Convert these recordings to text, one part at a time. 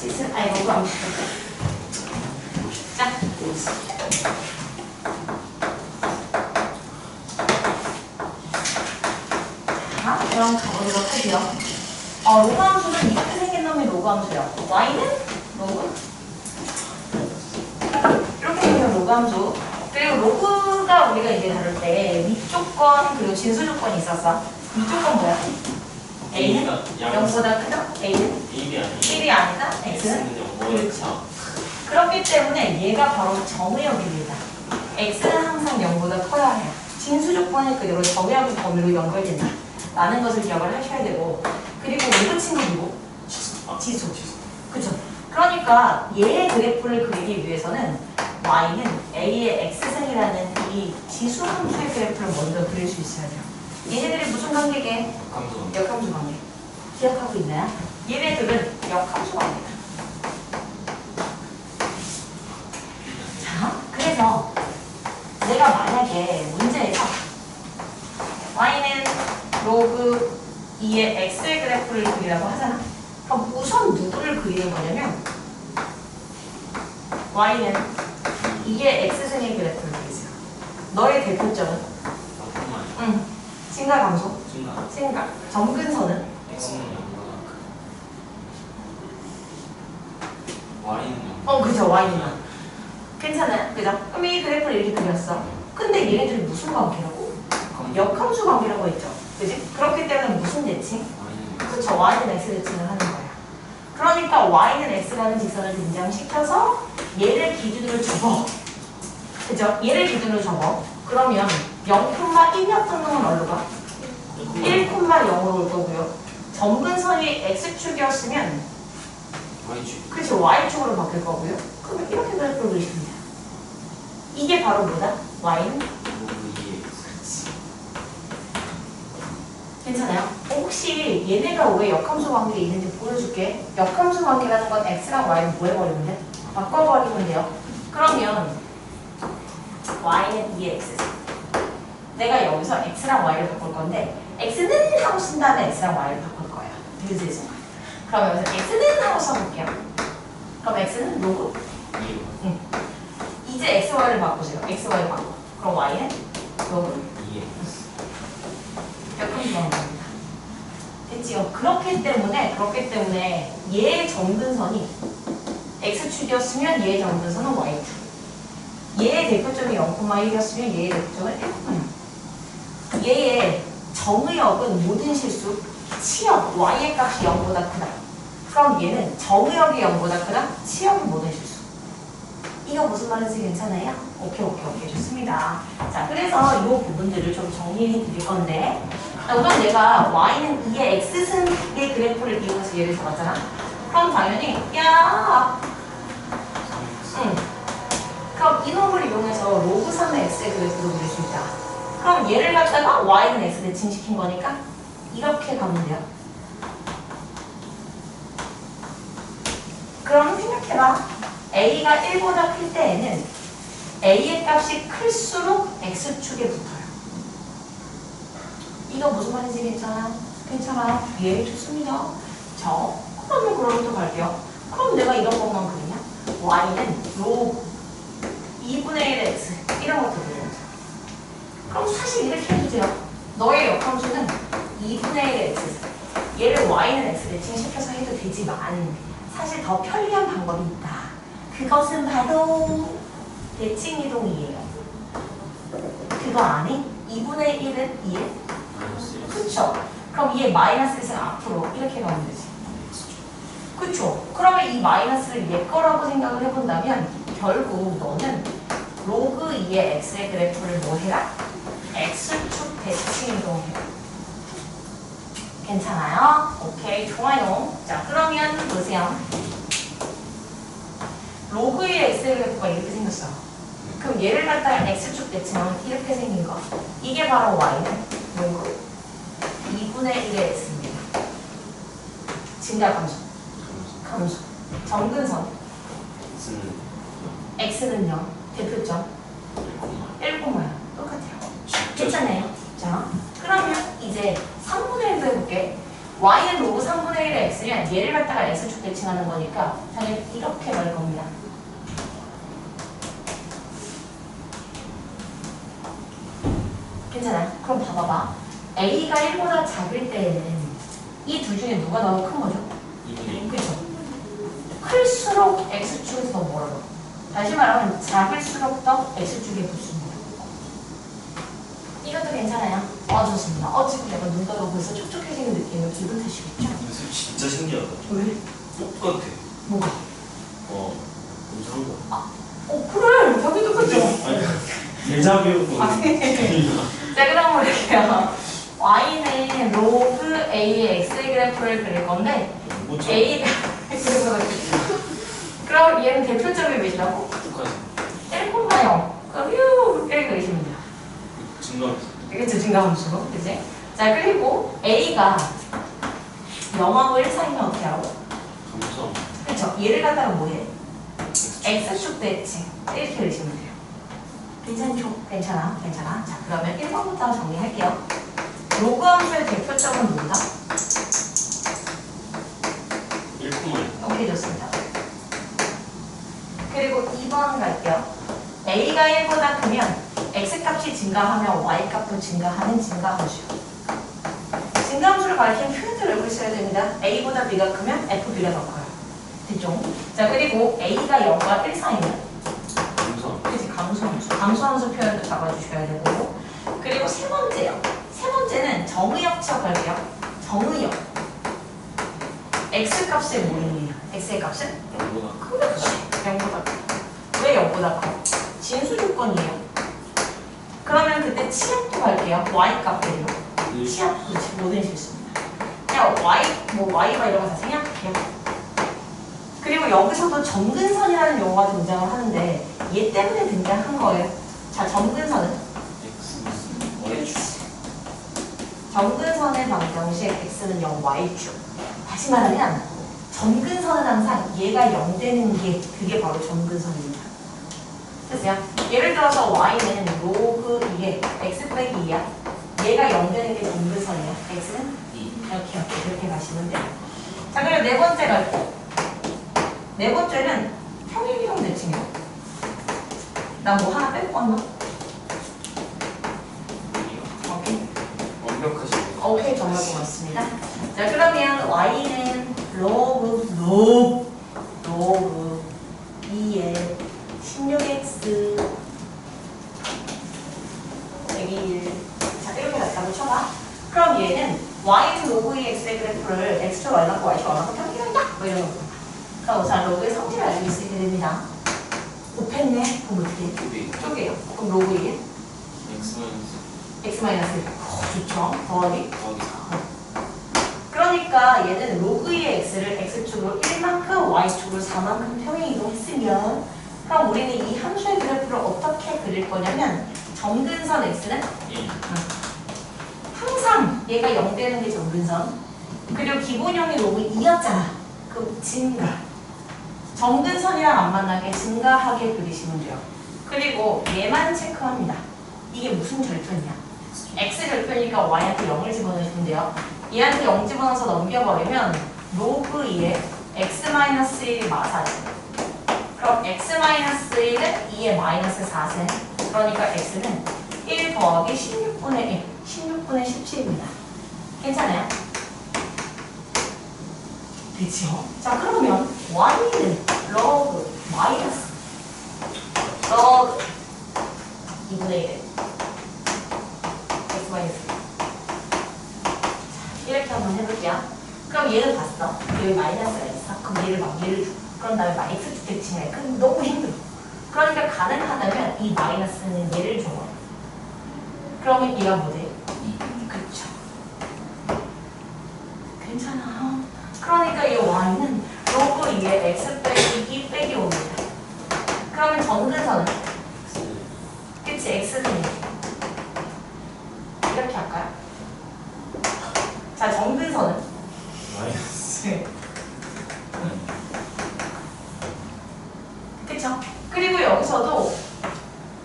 지수, 아니, 로그 암수. 자. 자, 그럼 가보도록 할게요. 로그 함수는 이렇게 생긴 놈이 로그 함수예요. y는 로그. 이렇게 생긴 로그 함수. 그리고 로그가 우리가 이제 다룰 때 위조건 그리고 진수 조건이 있었어. 위조건 뭐야? a는 0보다 크다? a는 1이 아니다? x는? 그렇죠. 그렇기 때문에 얘가 바로 정의역입니다. x는 항상 0보다 커야 해요. 진수 조건이 그대로 정의역의 범위로 연결된다 라는 것을 기억을 하셔야 되고, 그리고 왜 붙인 거 누구? 지수. 그쵸? 그러니까 얘의 그래프를 그리기 위해서는 y는 a의 x승이라는 이 지수 함수의 그래프를 먼저 그릴 수 있어야 돼요. 얘네들이 무슨 관계게? 역함수 관계. 기억하고 있나요? 얘네들은 역함수 관계다. 자, 그래서 내가 만약에 문제에서 y는 로그 2의 x의 그래프를 그리라고 하잖아. 그럼 우선 누구를 그리는 거냐면 y는 2의 x승의 그래프를 그리세요. 너의 대표점은? 증가 감소? 증가. 점근선은? x는 0보다 y는 그죠. y는 괜찮아요. 그죠? 그럼 이 그래프를 이렇게 그렸어. 근데 얘네들이 무슨 관계라고? 역함수 관계라고 했죠. 그지? 그렇기 때문에 무슨 대칭? 그쵸. y는 x 대칭을 하는 거야. 그러니까 y는 x라는 직선을 등장시켜서 얘를 기준으로 접어. 그죠? 얘를 기준으로 접어. 그러면 0,1였던 놈은 어디로 가? 1,0으로 올 거고요. 점근선이 x축이었으면 y축. 그쵸. y축으로 바뀔 거고요. 그러면 이렇게 그래프를 그리시면 돼요. 이게 바로 뭐다? y는? 그렇지. 괜찮아요? 혹시 얘네가 왜 역함수 관계에 있는지 보여줄게. 역함수 관계라는 건 x랑 y는 뭐 해버리면 돼? 바꿔버리면 돼요. 그러면 y는 2x. 내가 여기서 x랑 y를 바꿀 건데 x는 하고 쓴 다음에 x랑 y를 바꿀 거예요. 유지해서. 그럼 여기서 x는 하고 써볼게요. 그럼 x는 로그? 이제 x, y를 바꾸세요. x, y를 바꿔. 그럼 y는 로그? 역함수 관계입니다. 됐지요? 그렇기 때문에 얘의 점근선이 x축이었으면 얘의 점근선은 y축. 얘의 대표점이 0,1이었으면 얘의 대표점은 1,0. 얘의 정의역은 모든 실수, 치역, y의 값이 0보다 크다. 그럼 얘는 정의역이 0보다 크다, 치역이 모든 실수. 이거 무슨 말인지 괜찮아요? 오케이. 좋습니다. 자, 그래서 이 부분들을 좀 정리해 드릴 건데, 우선 내가 y는 2의 x승의 그래프를 이용해서 얘를 잡았잖아. 그럼 당연히 그럼 이놈을 이용해서 로그 3의 x의 그래프를 그릴 수 있다. 그럼 얘를 갖다가 y는 x 대칭시킨 거니까 이렇게 가면 돼요. 그럼 생각해봐. a가 1보다 클 때에는 a의 값이 클수록 x축에 붙어요. 이거 무슨 말인지 괜찮아요? 예, 좋습니다. 자, 그러면 그러부터 갈게요. 그럼 내가 이런 것만 그리냐? y는 로그 2분의 1 x 이런 것도 그려요. 그럼 사실 이렇게 해주세요. 너의 역함수는 2분의 1 x. 얘를 y는 x 대칭시켜서 해도 되지만 사실 더 편리한 방법이 있다. 그것은 바로 대칭이동이에요. 그거 아니? 2분의 1은 2에? 그쵸? 그럼 얘 마이너스 1은 앞으로 이렇게 가면 되지. 그쵸? 그러면 이 마이너스를 얘 거라고 생각을 해본다면 결국 너는 로그 2의 x의 그래프를 뭐 해라? x축 대칭이동해라. 괜찮아요? 오케이, 좋아요. 자, 그러면 보세요. 로그 2의 x의 그래프가 이렇게 생겼어. 그럼 얘를 갖다가 x축 대칭하면 이렇게 생긴 거. 이게 바로 y는 로그 2분의 1의 x입니다. 증가 감소. 점근선. x는 0. 대표점 1,0. 똑같아요. 괜찮아요? 자, 그러면 이제 3분의 1도 해볼게. y는 로그 3분의 1의 x면 얘를 갖다가 x축 대칭하는 거니까 당연히 이렇게 갈 겁니다. 괜찮아요? 그럼 봐봐봐. a가 1보다 작을 때에는 이 둘 중에 누가 더 큰 거죠? 2분의 1. 그렇죠? 클수록 x축에서 더 멀어요. 다시 말하면 작을수록 더 x축에 붙습니다. 이것도 괜찮아요? 좋습니다. 지금 약간 눈가가 벌써 촉촉해지는 느낌이에요. 기분 탓이겠죠? 근데 진짜 신기하다. 왜? 똑같아. 뭐가? 이상한 거. 그래! 저기 똑같죠? 아니, 대자뷰. 자, 그럼 볼게요. y는 로그 a의 x의 그래프를 그릴 건데 a가 그럼 얘는 대표점이 몇이라고? 똑같아. 1,0. 그럼 이렇게 그리시면 돼요. 증가했어. 이게 증가함수로, 그치? 자, 그리고 a가 0하고 1 사이면 어떻게 하고? 감성. 그쵸? 얘를 갖다가 뭐해? x축 대칭 이렇게 그리시면 돼요. 괜찮죠? 괜찮아? 괜찮아? 자, 그러면 1번부터 정리할게요. 로그 함수의 대표점은 뭔가? 1,1. 오케이, 좋습니다. 그리고 2번 갈게요. a가 1보다 크면 x값이 증가하면 y값도 증가하는 증가함수요. 증가함수를 가리키는 표현들을 알고 있어야 됩니다. a보다 b가 크면 fb가 더 커요. 됐죠? 자, 그리고 a가 0과 1 사이면 감성. 그치, 감소함수. 감소함수 표현도 잡아주셔야 되고. 그리고 세 번째요. 세 번째는 정의역 취업할게요. 정의역. x값의 모임이에요. x의 값은? 0보다 커. 그렇지. 0보다 커. 왜 0보다 커? 진수 조건이에요. 그러면 그때 치압도 갈게요. y값들이요. 치압, 그렇지. 모든 실수입니다. 그냥 y가 이런 거 다 생략할게요. 그리고 여기서도 점근선이라는 용어가 등장을 하는데 얘 때문에 등장한 거예요. 자, 점근선은? X, Y축. 점근선의 방정식 x는 0, y축. 다시 말하면 점근선은 항상 얘가 0 되는 게 그게 바로 점근선입니다. 됐어요? 예를 들어서 y는 로그 2에 x 빼기 2야. 얘가 0 되는 게 점근선이야. x는 2. 이렇게 가시면 돼요. 자, 그리고 네 번째 갈게요. 네 번째는 평행이동 대칭이요. 나 뭐 하나 빼고 왔나? 오케이. 완벽하시네. 오케이, 정말 고맙습니다. 자, 그러면 y는 로그 2에 16x 빼기 1. 자, 이렇게 갖다고 쳐봐. 그럼 얘는 y는 로그 2 x의 그래프를 x축 y만큼 y축 y만큼 평행이다. 뭐 이런 거. 그럼 우선 로그의 성질을 알고 있게 됩니다. 곱했네. 그럼 어떻게 해? 쪼개요. 그럼 로그 2에 X x-1. 좋죠. 더하기. 더하기 4. 그러니까 얘는 로그 2의 x를 x축으로 1만큼 y축으로 4만큼 평행 이동했으면 그럼 우리는 이 함수의 그래프를 어떻게 그릴 거냐면 점근선 x는 1. 항상 얘가 0 되는 게 점근선. 그리고 기본형이 로그 2였잖아. 그 증가. 점근선이랑 안 만나게 증가하게 그리시면 돼요. 그리고 얘만 체크합니다. 이게 무슨 절편이야? x 절편이니까 y한테 0을 집어넣으시면 돼요. 얘한테 0 집어넣어서 넘겨버리면 로그 2에 x-1이 마사지. 그럼 x-1은 2의 마이너스 4세. 그러니까 x는 1 더하기 16분의 1. 16분의 17입니다. 괜찮아요? 그치요? 자, 그러면 y는 로그 마이너스 로그 2분의 1 x 마이너스 이렇게 한번 해볼게요. 그럼 얘는 봤어. 여기 마이너스가 있어. 그럼 얘를 줘. 그런 다음에 막 x축 대칭해. 그럼 너무 힘들어. 그러니까 가능하다면 이 마이너스는 얘를 줘. 그러면 얘가 뭐 돼? 2. 그쵸. 괜찮아. 그러니까 이 y는 로그 2에 x 빼기 2 빼기 5입니다. 그러면 점근선은? 그치, x는 이렇게 할까요? 자, 점근선은? 마이너스. 그쵸? 그리고 여기서도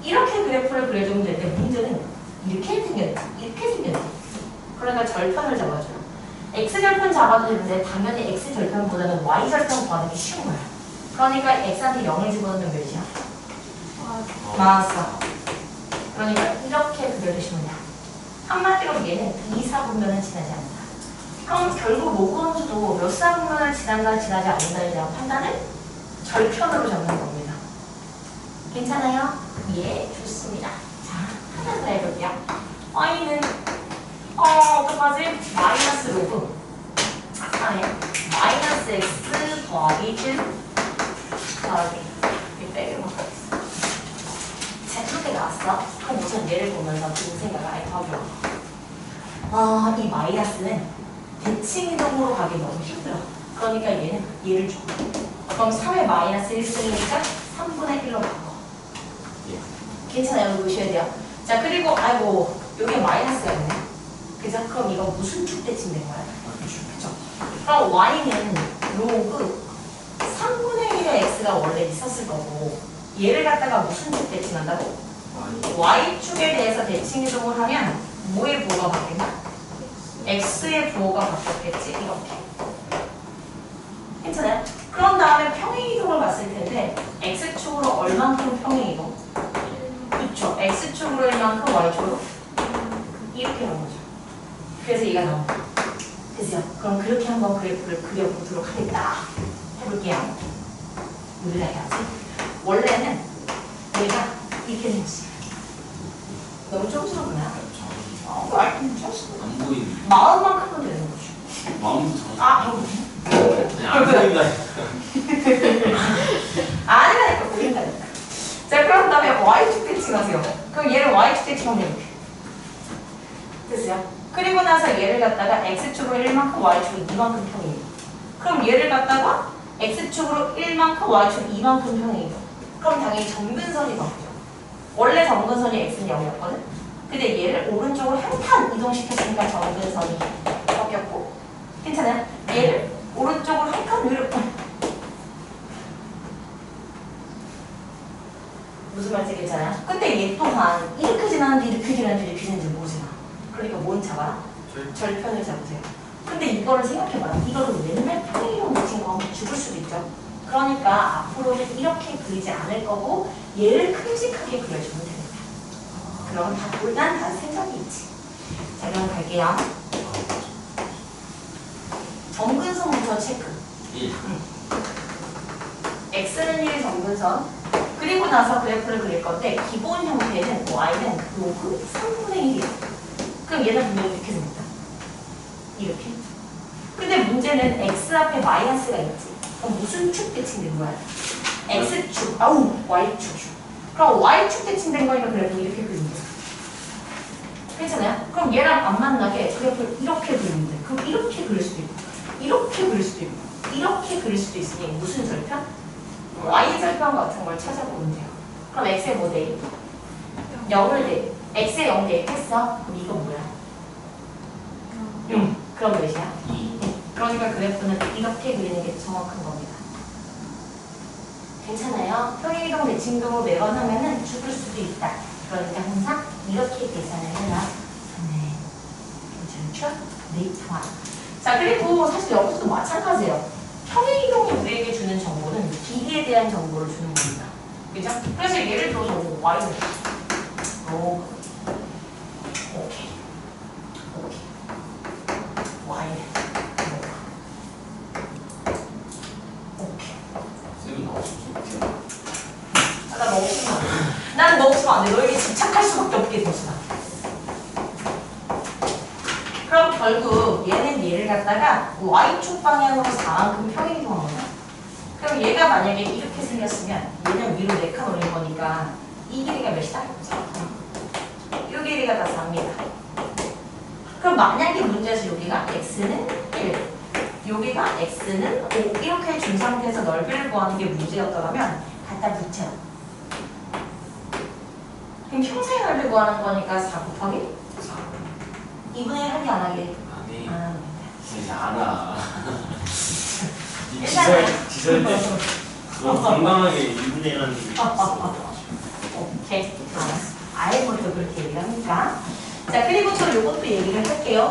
이렇게 그래프를 그려주면 되는데 문제는 이렇게 생겼네. 이렇게 생겼네. 그러니까 절편을 잡아줘요. x절편 잡아도 되는데 당연히 x절편보다는 y절편 구하는 게 쉬운 거야. 그러니까 x한테 0을 집어넣으면 몇이야? 맞았어. 그러니까 이렇게 그려주시면 돼. 한마디로 얘는 2사분면은 지나지 않는다. 그럼 결국 로그함수도 몇 사분면을 지난다 지나지 않는다에 대한 판단은 절편으로 잡는 겁니다. 괜찮아요? 예, 좋습니다. 자, 하나 더 해볼게요. y는 어떡하지? 마이너스 로그 아니 마이너스 x 더하기 1 더하기 이렇게 빼기로 바꿔야겠어. 자, 이렇게 나왔어. 그럼 우선 얘를 보면서 무슨 생각을 아예 하죠. 이 마이너스는 대칭 이동으로 가기 너무 힘들어. 그러니까 얘를 줘. 그럼 3의 마이너스 1승이니까 3분의 1로 바꿔. 괜찮아요. 보셔야 돼요. 자, 그리고 아이고 여기 마이너스가 있네. 그죠? 그럼 이거 무슨 축 대칭된 거야? 그죠? 그럼 y는 로그 3분의 1의 x가 원래 있었을 거고 얘를 갖다가 무슨 축 대칭한다고? y축에 대해서 대칭 이동을 하면 뭐의 부호가 바뀐다? x의 부호가 바뀌었겠지? 이렇게. 괜찮아요? 그런 다음에 평행 이동을 봤을 텐데 x축으로 얼만큼 평행 이동? 그쵸? x축으로 얼만큼 y축으로? 이렇게 하는 거죠. 그래서 얘가 나온다. 그죠? 그럼 그렇게 한번 그래프를 그려보도록 하겠다. 해볼게요. 우리가 해야지. 원래는 얘가 이렇게 생겼어요. 너무 촌스럽구나. 말좀 촌스러워. 안 보이는. 마음만 크면 되는 거죠. 마음도 정. 안 보인다. 아니라니까 보인다니까. 자, 그런 다음에 y축 대칭하세요. 그럼 얘를 y축 대칭하면 이렇게. 됐어요? 그리고 나서 얘를 갖다가 x축으로 1만큼 y축으로 2만큼 평행이동. 그럼 얘를 갖다가 x축으로 1만큼 y축으로 2만큼 평행이동. 그럼 당연히 점근선이 바뀌죠. 원래 점근선이 x는 0이었거든? 근데 얘를 오른쪽으로 한 칸 이동시켰으니까 점근선이 바뀌었고, 괜찮아요? 얘를 오른쪽으로 한 칸 위로. 무슨 말인지 괜찮아요? 근데 얘 또한 이렇게 지나는데 이렇게 지나는데 이렇게 지나는지 모르잖아. 그러니까 뭔 잡아라? 절편을 잡으세요. 근데 이거를 생각해봐라. 이거를 맨날 평행이동 붙인 거 하면 죽을 수도 있죠. 그러니까 앞으로는 이렇게 그리지 않을 거고 얘를 큼직하게 그려주면 됩니다. 그럼 난 다 생각이 있지. 자, 그럼 갈게요. 점근선부터 체크. 1. x는 1의 점근선. 그리고 나서 그래프를 그릴 건데 기본 형태는 y는 로그 3분의 1이야. 그럼 얘는 분명히 이렇게 생겼다. 이렇게. 근데 문제는 x 앞에 마이너스가 있지. 그럼 무슨 축 대칭된 거야? x축, y축. 그럼 y축 대칭된 거니까 그래프를 이렇게 그리면 돼. 괜찮아요? 그럼 얘랑 안 만나게 그래프를 이렇게 그리면 돼. 그럼 이렇게 그릴 수도 있고, 이렇게 그릴 수도 있고, 이렇게 그릴 수도 있으니 무슨 절편? y절편 같은 걸 찾아보면 돼요. 그럼 x에 뭐 대? 0을 대. x에 0 대입했어? 그럼 이거 뭐야? 그럼 몇이야? 2. 그러니까 그래프는 이렇게 그리는 게 정확한 겁니다. 괜찮아요? 평행이동 대칭동을 매번 하면은 죽을 수도 있다. 그러니까 항상 이렇게 계산을 해라. 네. 괜찮죠? 네, 좋아. 자, 그리고 사실 여기서도 마찬가지예요. 평행이동이 우리에게 주는 정보는 길이에 대한 정보를 주는 겁니다. 그죠? 그래서 예를 들어서 y는 오케이. y는 오케이. 쌤은 나오시죠? 나 너 없으면 안 돼. 나는 너 없으면 안 돼. 너에게 집착할 수밖에 없게 됐어. 그럼 결국 얘는 얘를 갖다가 y축 방향으로 4만큼 평행이동한 거야. 그럼 얘가 만약에 이렇게 생겼으면 얘는 위로 4칸 올린 거니까 이 길이가 몇이다? 4. 이 길이가 다 4입니다. 그럼 만약에 문제에서 여기가 x는 1, 여기가 x는 5 이렇게 준 상태에서 넓이를 구하는 게 문제였더라면 갖다 붙여. 그럼 형상의 넓이 구하는 거니까 4 곱하기 4. 2분의 1 하기 안 하기? 아니. 안 하면 이제 알아. 일단은 지설 때 너무 건강하게 2분의 1 하는 게 있어. 오케이. 알아서. 아예 뭐또 그렇게 얘기를 합니까? 자, 그리고 저 요것도 얘기를 할게요.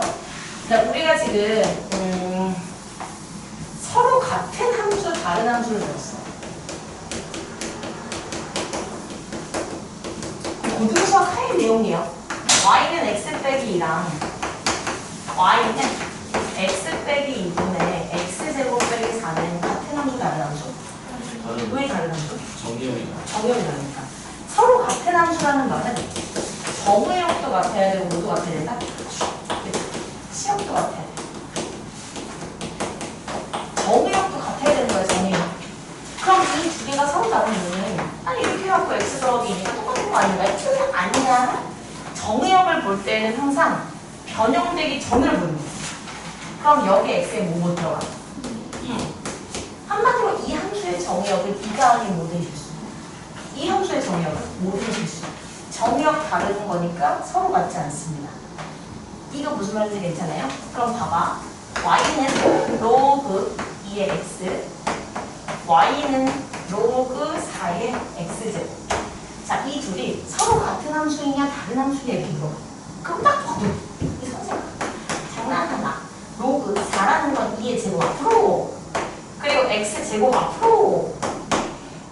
자, 우리가 지금 서로 같은 함수, 다른 함수를 배웠어. 고등수학 할 내용이에요. y는 x 빼기 2랑 y는 x 빼기 2분의 x제곱 빼기 4는 같은 함수, 다른 함수? 왜 다른 함수? 정리형이다. 정의역이 다르니까. 서로 같은 함수라는 말은 정의역도 같아야 되고 모두 같아야 된다? 시역도 같아야 돼. 정의역도 같아야 되는 거야, 정의역. 그럼 이 두 개가 서로 다른 이유는 아니 이렇게 해갖고 x 더하기 2니까 똑같은 거 아닌가요? 아니야. 정의역을 볼 때는 항상 변형되기 전을 보는 거야. 그럼 여기 x에 뭐 못 들어가? 한마디로 이 함수의 정의역을 이가 아닌 모든 실수. 이 함수의 정의역은 모든 실수. 정의역 다른 거니까 서로 같지 않습니다. 이거 무슨 말인지 괜찮아요? 그럼 봐봐. y는 로그 2의 x, y는 로그 4의 x제곱. 자, 이 둘이 서로 같은 함수이냐 다른 함수냐 이렇게 물어봐. 그럼 딱 봐도 이 선생님 장난하나? 로그 4라는 건 2의 제곱 앞으로, 그리고 x제곱 앞으로.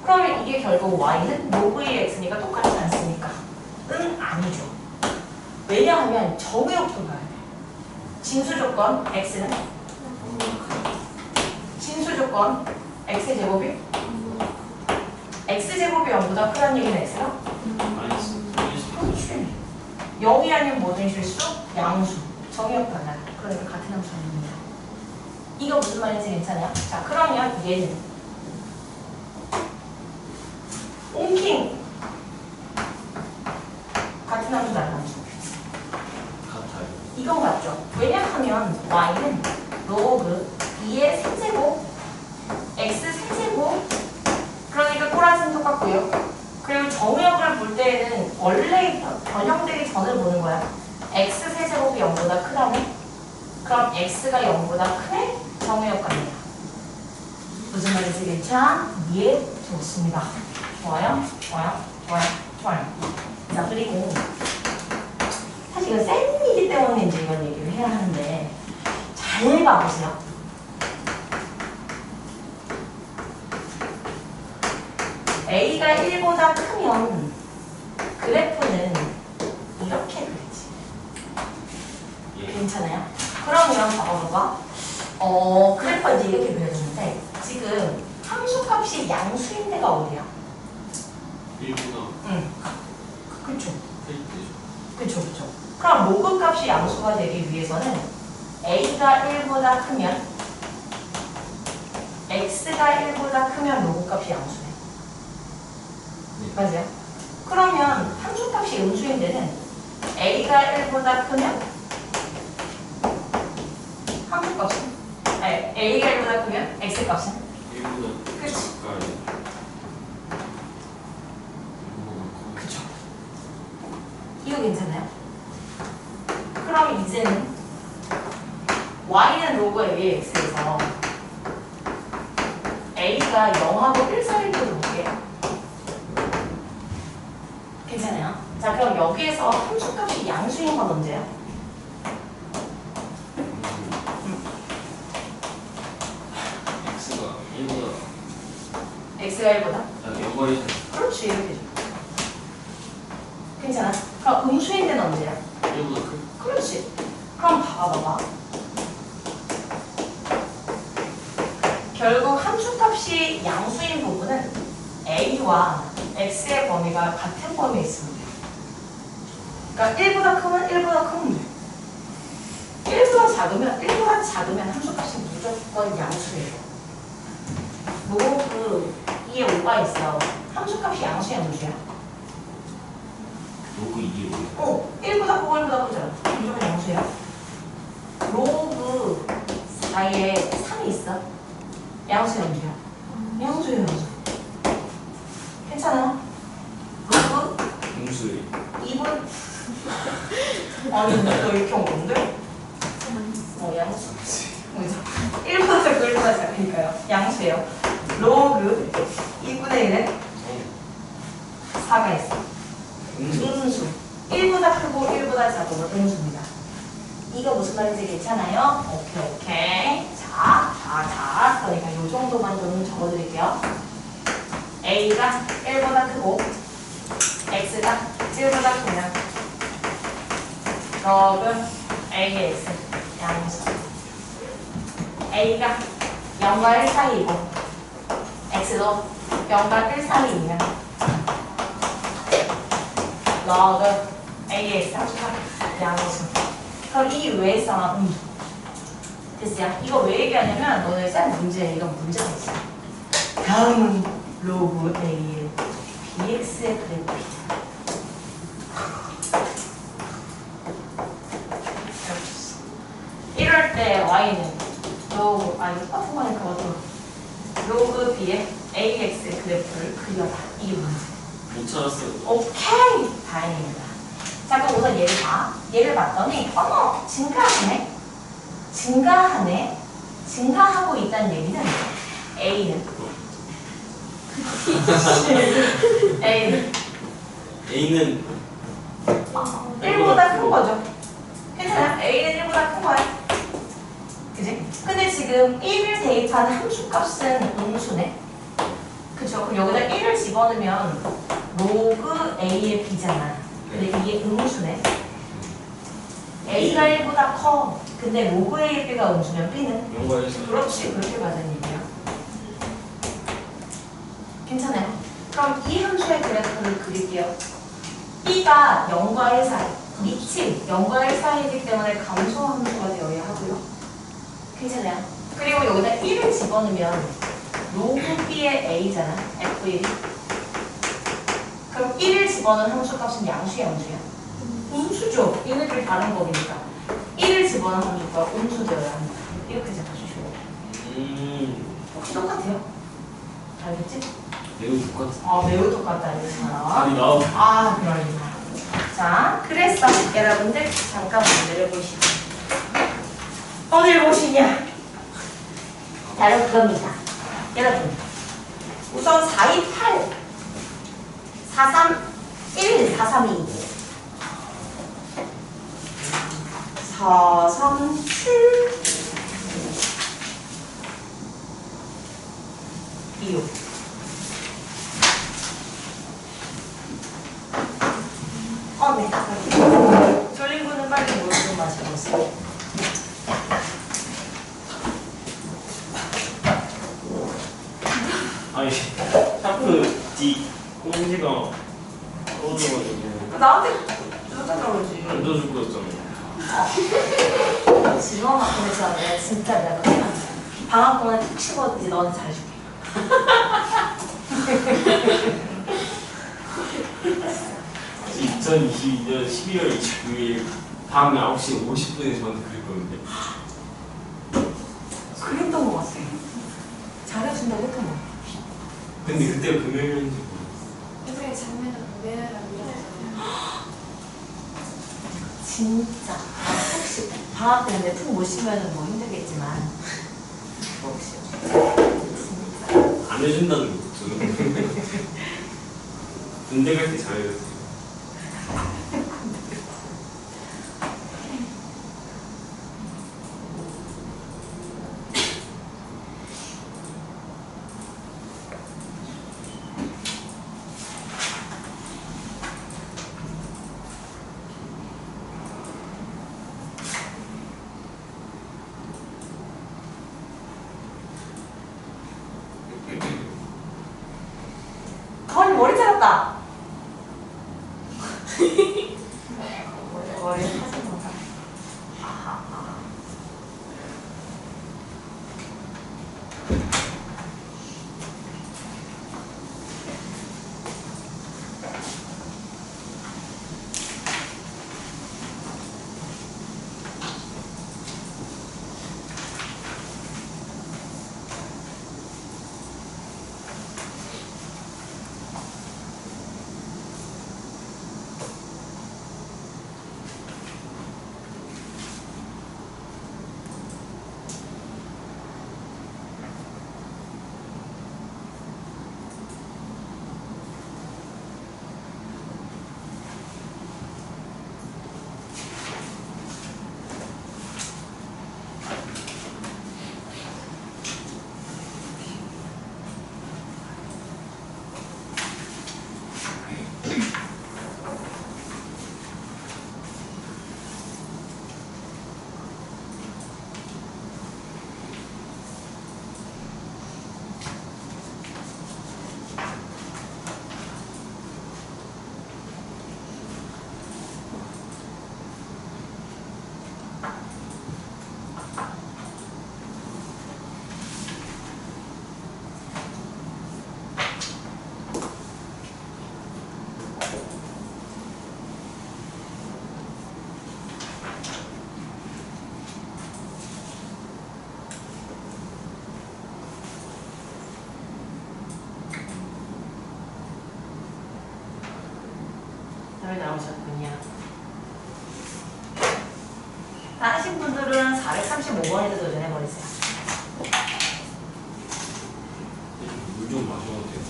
그러면 이게 결국 y는 로그 2의 x니까 똑같지 않습니까? 응, 아니죠. 왜냐하면 정의역도 봐야 돼. 진수조건 x는? 진수조건 x제곱이? x제곱이 0보다 크다는 얘기는 x가? 그렇지. 0이 아닌 모든 실수, 양수. 정의역 달라요. 그러니까 같은 함수 아닙니다. 이거 무슨 말인지 괜찮아요? 자, 그러면 얘는 옹킹 같은 함수, 다른 함수? 같아요. 이건 같죠? 왜냐하면 y는 로그 2의 세제곱 x 세제곱, 그러니까 꼬라지는 똑같고요. 그리고 정의역을 볼 때에는 원래 변형되기 전을 보는 거야. x 세제곱이 0보다 크다네? 그럼 x가 0보다 크네? 정의역 갑니다. 무슨 말인지 괜찮아? 이해? 좋습니다. 좋아요? 좋아요? 좋아요? 좋아요. 자, 그리고 사실 이건 쌤이기 때문에 이제 이런 얘기를 해야 하는데 잘 봐보세요. a가 1보다 크면 그래프는 이렇게 그리지. 괜찮아요? 그러면 봐봐. 그래프가 이제 이렇게 그려졌는데 지금 함수값이 양수인 데가 어디야? 1보다 응. 그쵸. 페이크죠. 그쵸. 그럼 로그 값이 양수가 되기 위해서는 a가 1보다 크면 x가 1보다 크면 로그 값이 양수네. 맞아요? 그러면 함수값이 음수인 데는 a가 1보다 크면 함수값은? 아니, a가 1보다 크면 x값은? 1보다 그치. 가까이. 그쵸. 이거 괜찮아요? 그럼 이제는 y는 로그 a의 x에서 a가 0하고 1 사이를 볼게요. 괜찮아요? 자, 그럼 여기에서 함수값이 양수인 건 언제야? x가 1보다 x가 1보다? 여거리 그렇지, 이렇게 줘. 괜찮아? 그럼 음수인 데는 언제야? 1보다 크. 그렇지. 그럼 봐봐. 결국 함수값이 양수인 부분은 a와 x의 범위가 같은 범위에 있습니다. 그러니까 1보다 크면 1보다 크면 돼. 1보다 작으면 함수값이 무조건 양수예요. 로그 2에 5가 있어. 함수값이 양수야, 무수야? 로그 2로. 1보다 크고 1보다 크잖아. 무조건 양수야. 로그 4에 3이 있어. 양수야, 무수야? 양수야, 양수. 괜찮아? 로그 음수의 2분? 아니, 근데 너 이렇게 온 건데? 양수. 1보다 작고 1보다 작으니까요. 양수예요. 로그 2분의 1에 4가 있어. 음수. 1보다 크고 1보다 작으면 음수입니다. 이거 무슨 말인지 괜찮아요? 오케이. 자. 그러니까 요 정도만 좀 적어드릴게요. A가 1보다 크고 X가 1보다 크면 log AX 양수 A가 0과 1 사이이고 X도 0과 1 사이이면 log AX 양수. 그럼 이 외의 상황 됐어요? 이거 왜 얘기하냐면 너네 쌤 문제 이런 문제가 있어. 다음은 로그 A의 BX의 그래프이다. 이럴 때 Y는 로그 똑같은 거니까 어떤 로그 B의 AX 그래프를 그려라. 이게 문제. 못 찾았어요. 오케이! 다행입니다. 자, 그럼 우선 얘를 봐. 얘를 봤더니 어머! 증가하고 있다는 얘기는 A는 A는 1보다 큰 거죠. 괜찮아요? A는 1보다 큰 거야. 그지? 근데 지금 1을 대입한 함수값은 음수네. 그쵸? 그럼 여기다 1을 집어넣으면 로그 A의 B잖아. 근데 이게 음수네. A가 1보다 커. 근데 로그 A의 B가 음수면 B는? 연구해서 그렇지. 그렇게 가자는 얘기야. 괜찮아요? 그럼 이 함수의 그래프를 그릴게요. B가 0과 1 사이, 밑이 0과 1 사이이기 때문에 감소 함수가 되어야 하고요. 괜찮아요? 그리고 여기다 1을 집어넣으면 로그 B의 A잖아. F1이. 그럼 1을 집어넣은 함수값은 양수야, 음수야? 음수죠. 얘네들이 다른 법이니까. 1을 집어넣은 함수가 음수 되어야 합니다. 이렇게 생각하시죠. 혹시 똑같아요? 알겠지? 매우 똑같아. 매우 똑같다, 이거처럼. 답이 나와. 그러니까. 자, 그래서 여러분들 잠깐만 내려보시죠. 어딜 보시냐? 바로 그겁니다. 여러분, 우선 428, 431, 432, 437, 26. 네. 졸린 분은 빨리 물 좀 마셔보세요. 아니 샤프 D 꽁지가 떨어져가지고 나한테 줬잖아, 그러지. 안 줘줄 거였잖아. 지범아, 근데 내가 진짜 내가 그냥 방학 동안에 푹 쉬었지. 너한테 잘해줄게. 2022년 12월 29일 밤 9시 50분에 저한테 그랬거든요. 그랬던 거 같아. 잘해준다고 했던 거. 근데 그때 금요일인지 모르겠어. 요새 장면은 매일하고 진짜. 혹시 방학 때문에 푹 못 쉬면 뭐 힘들겠지만 혹시 진짜. 안 해준다는 거 저는. 군대 갈 때 잘해줬어요. 가은이 머리 잘랐다. 머리 사진 보자. 답을 나오셨군요. 다른 분들은 435번에도 도전해버리세요. 물 좀 마셔도 돼요.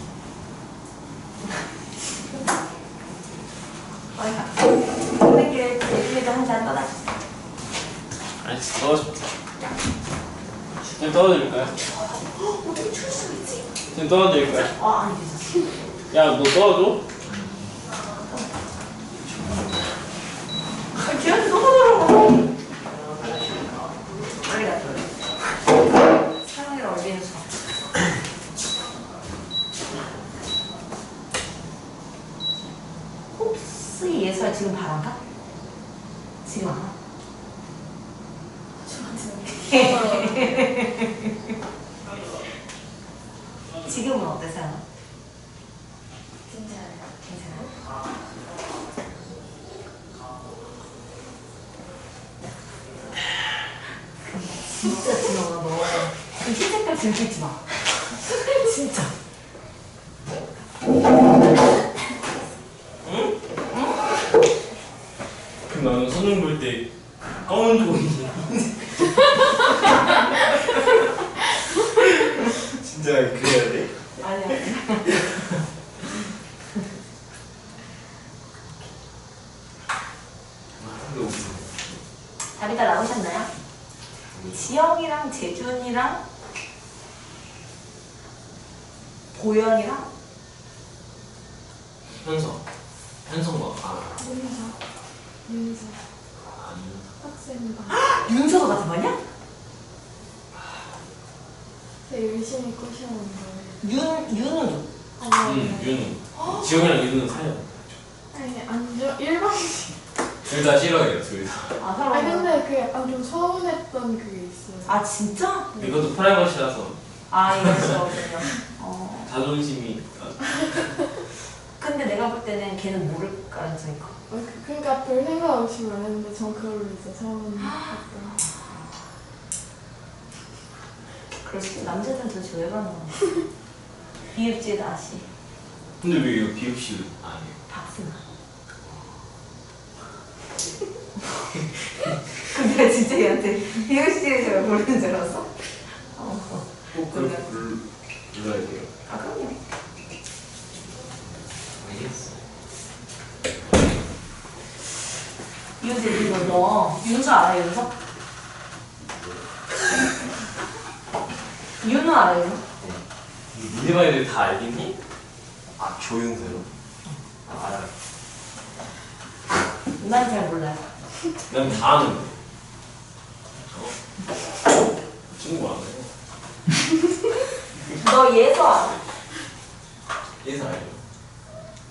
빨리 가. 선생님들 대중에도 한잔 떠나주세요. 알겠어. 떠줘. 쌤 떠드릴까요? 어떻게 출 수 있지? 쌤 떠드릴까요? 아니 괜찮아. 야, 너 떠줘? 걔한테 떠나더라고. 빨리 갔다 와. 사랑이를 얼리는 수. 혹시 예설 지금 바란가? 지금 안 와? 지금은 어때서요? 괜찮아요. 괜찮아요? 진짜 지나가 너. 흰색깔 들키지 마. 진짜. 그럼 나는 수능 볼 때 검은 종이 진짜 그래야 돼? 아니야. 답이 다 나오셨나요? 지영이랑 재준이랑 보현이랑 현성과 윤서 아니 학생과 윤서도 같은 반이야? 되게 열심히 꼬셔오는 거예요. 윤우도. 윤우 지영이랑 윤우는 사이야. 아니 안좋 일방식. 둘 다 싫어해요. 둘 다. 아 서로. 아 근데 그 약간 좀 서운했던 그게 있어요. 아 진짜? 이것도 프라이버시라서 아 이거죠. 자존심이 근데 내가 볼 때는 걔는 모를 가능성이 커. 그러니까 별 생각 없이 말했는데 전 그걸로 진짜 서운했던. 그럴 수 있어. 남자들은 도대체 왜 그러는 거야? 비읍지 다시. 근데 왜 이거 비읍시 아니에요? 박승아. 근데 진짜 얘한테 비읍시를 제가 모르는 줄 알았어? 꼭 그렇게 불러야 돼요. 아 그럼요. 알겠어. 이효재 이거 너 윤서 알아 윤서? 윤우 알아 윤우? 니네만 애들 다 알겠니? 아 조윤서요? 알아요. 난 잘 몰라요. 난 다 아는데. 친구 안 해요. 너 예서 알아? 예사 알죠?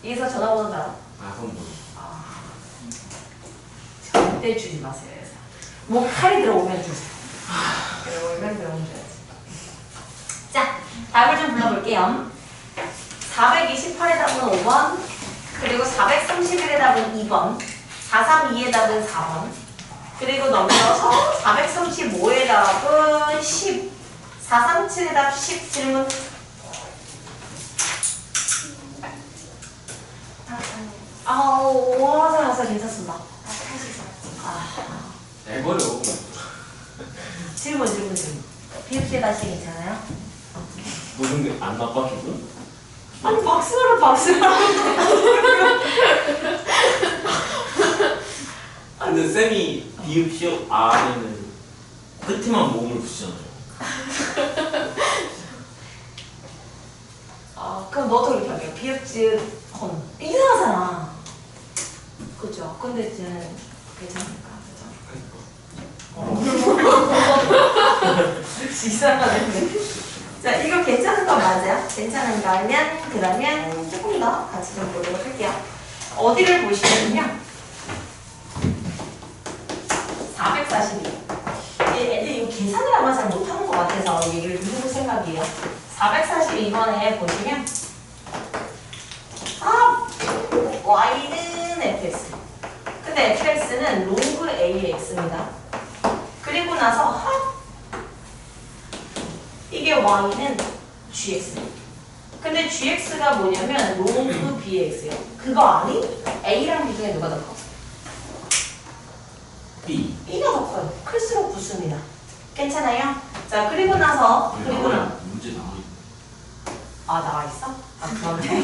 예서 전화번호 알아? 아, 그건 뭐. 절대 주지 마세요 예서. 뭐 칼이 들어오면 주세요. 얼마나 들어오면 줘야지. 자, 답을 좀 불러볼게요. 428의 답은 5번, 그리고 431의 답은 2번, 432의 답은 4번, 그리고 넘겨서 435의 답은 10, 437의 답 10 질문. 와서 괜찮습니다. 애버려. 질문. 비읍시에 다시 괜찮아요? 너 근데 안 나빠 기분? 아니 박수를 근데 쌤이 비읍 시옷 아면은 끝에만 몸을 붙이잖아요. 아 그럼 너도 이렇게 할게요. 비읍지 헌 이상하잖아. 그죠? 근데 이제는 괜찮으니까 그죠? 이상하네. 자 이거 괜찮은 거 맞아요? 괜찮은 거면 그러면 조금 더 같이 좀 보도록 할게요. 어디를 보시면요 442. 애들 이거 계산을 아마 잘 못하는 것 같아서 얘기를 좀 해볼 생각이에요. 442번에 보시면 y는 fx. 근데 fx는 log ax입니다. 그리고 나서 이게 y는 gx. 근데 gx가 뭐냐면 로그 bx예요. 그거 아니? a랑 b 중에 누가 더 커? B. b가 더 커요. 클수록 붙습니다. 괜찮아요? 자, 그리고 나서 문제 나와 아, 나와 있어? 아, 그러네.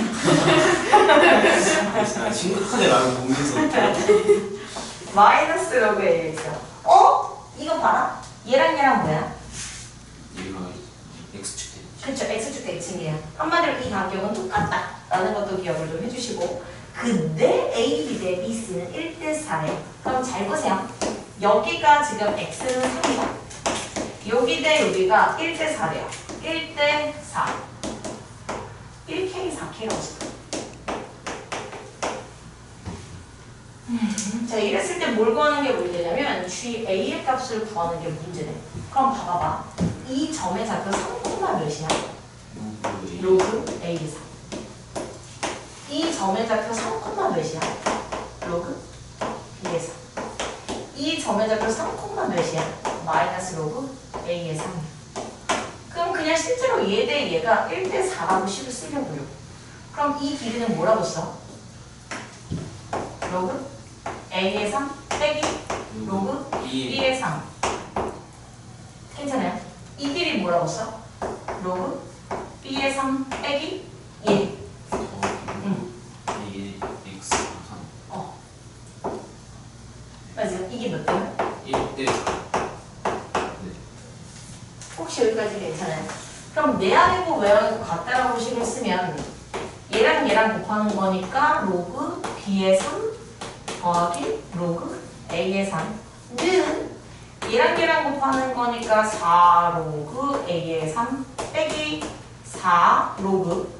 있어. 심각하게 나는 공부해서 마이너스 로그 ax. 어? 이거 봐라. 얘랑 뭐야? 얘가 X축 돼. 그쵸, x축 대칭이에요. 한마디로 이 간격은 똑같다 라는 것도 기억을 좀 해주시고, 근데 a, b 대 b, c는 1대 4예요. 그럼 잘 보세요. 여기가 지금 x는 3이다. 여기 대 여기가 1대 4래요. 1대 4. 1k, 4k라고 써요. 자, 이랬을 때 뭘 구하는 게 문제냐면 GA의 값을 구하는 게 문제네. 그럼 봐봐봐. 이 점의 좌표 3콤마 몇이야? 로그 A3. 이 점의 좌표 3콤마 몇이야? 로그 B의 3. 이 점의 좌표 3콤마 몇이야? 마이너스 로그 A의 3이야. 그럼 그냥 실제로 얘 대 얘가 1대 4라고 식을 쓰려고요. 그럼 이 길이는 뭐라고 써? 로그 A의 3 빼기 로그 B의 3. 괜찮아요? 이 길이 뭐라고 써? 로그 B의 3 빼기 1. 이게 X 3. 맞아. 이게 몇 대야? 1대 4. 네. 혹시 여기까지 괜찮아요? 그럼 내안이고 외안이고 같다라고 식을 쓰면 얘랑 곱하는 거니까 로그 B의 3 더하기 로그 A의 3는 얘랑 곱하는 거니까 4 로그 A의 3 빼기 4 로그.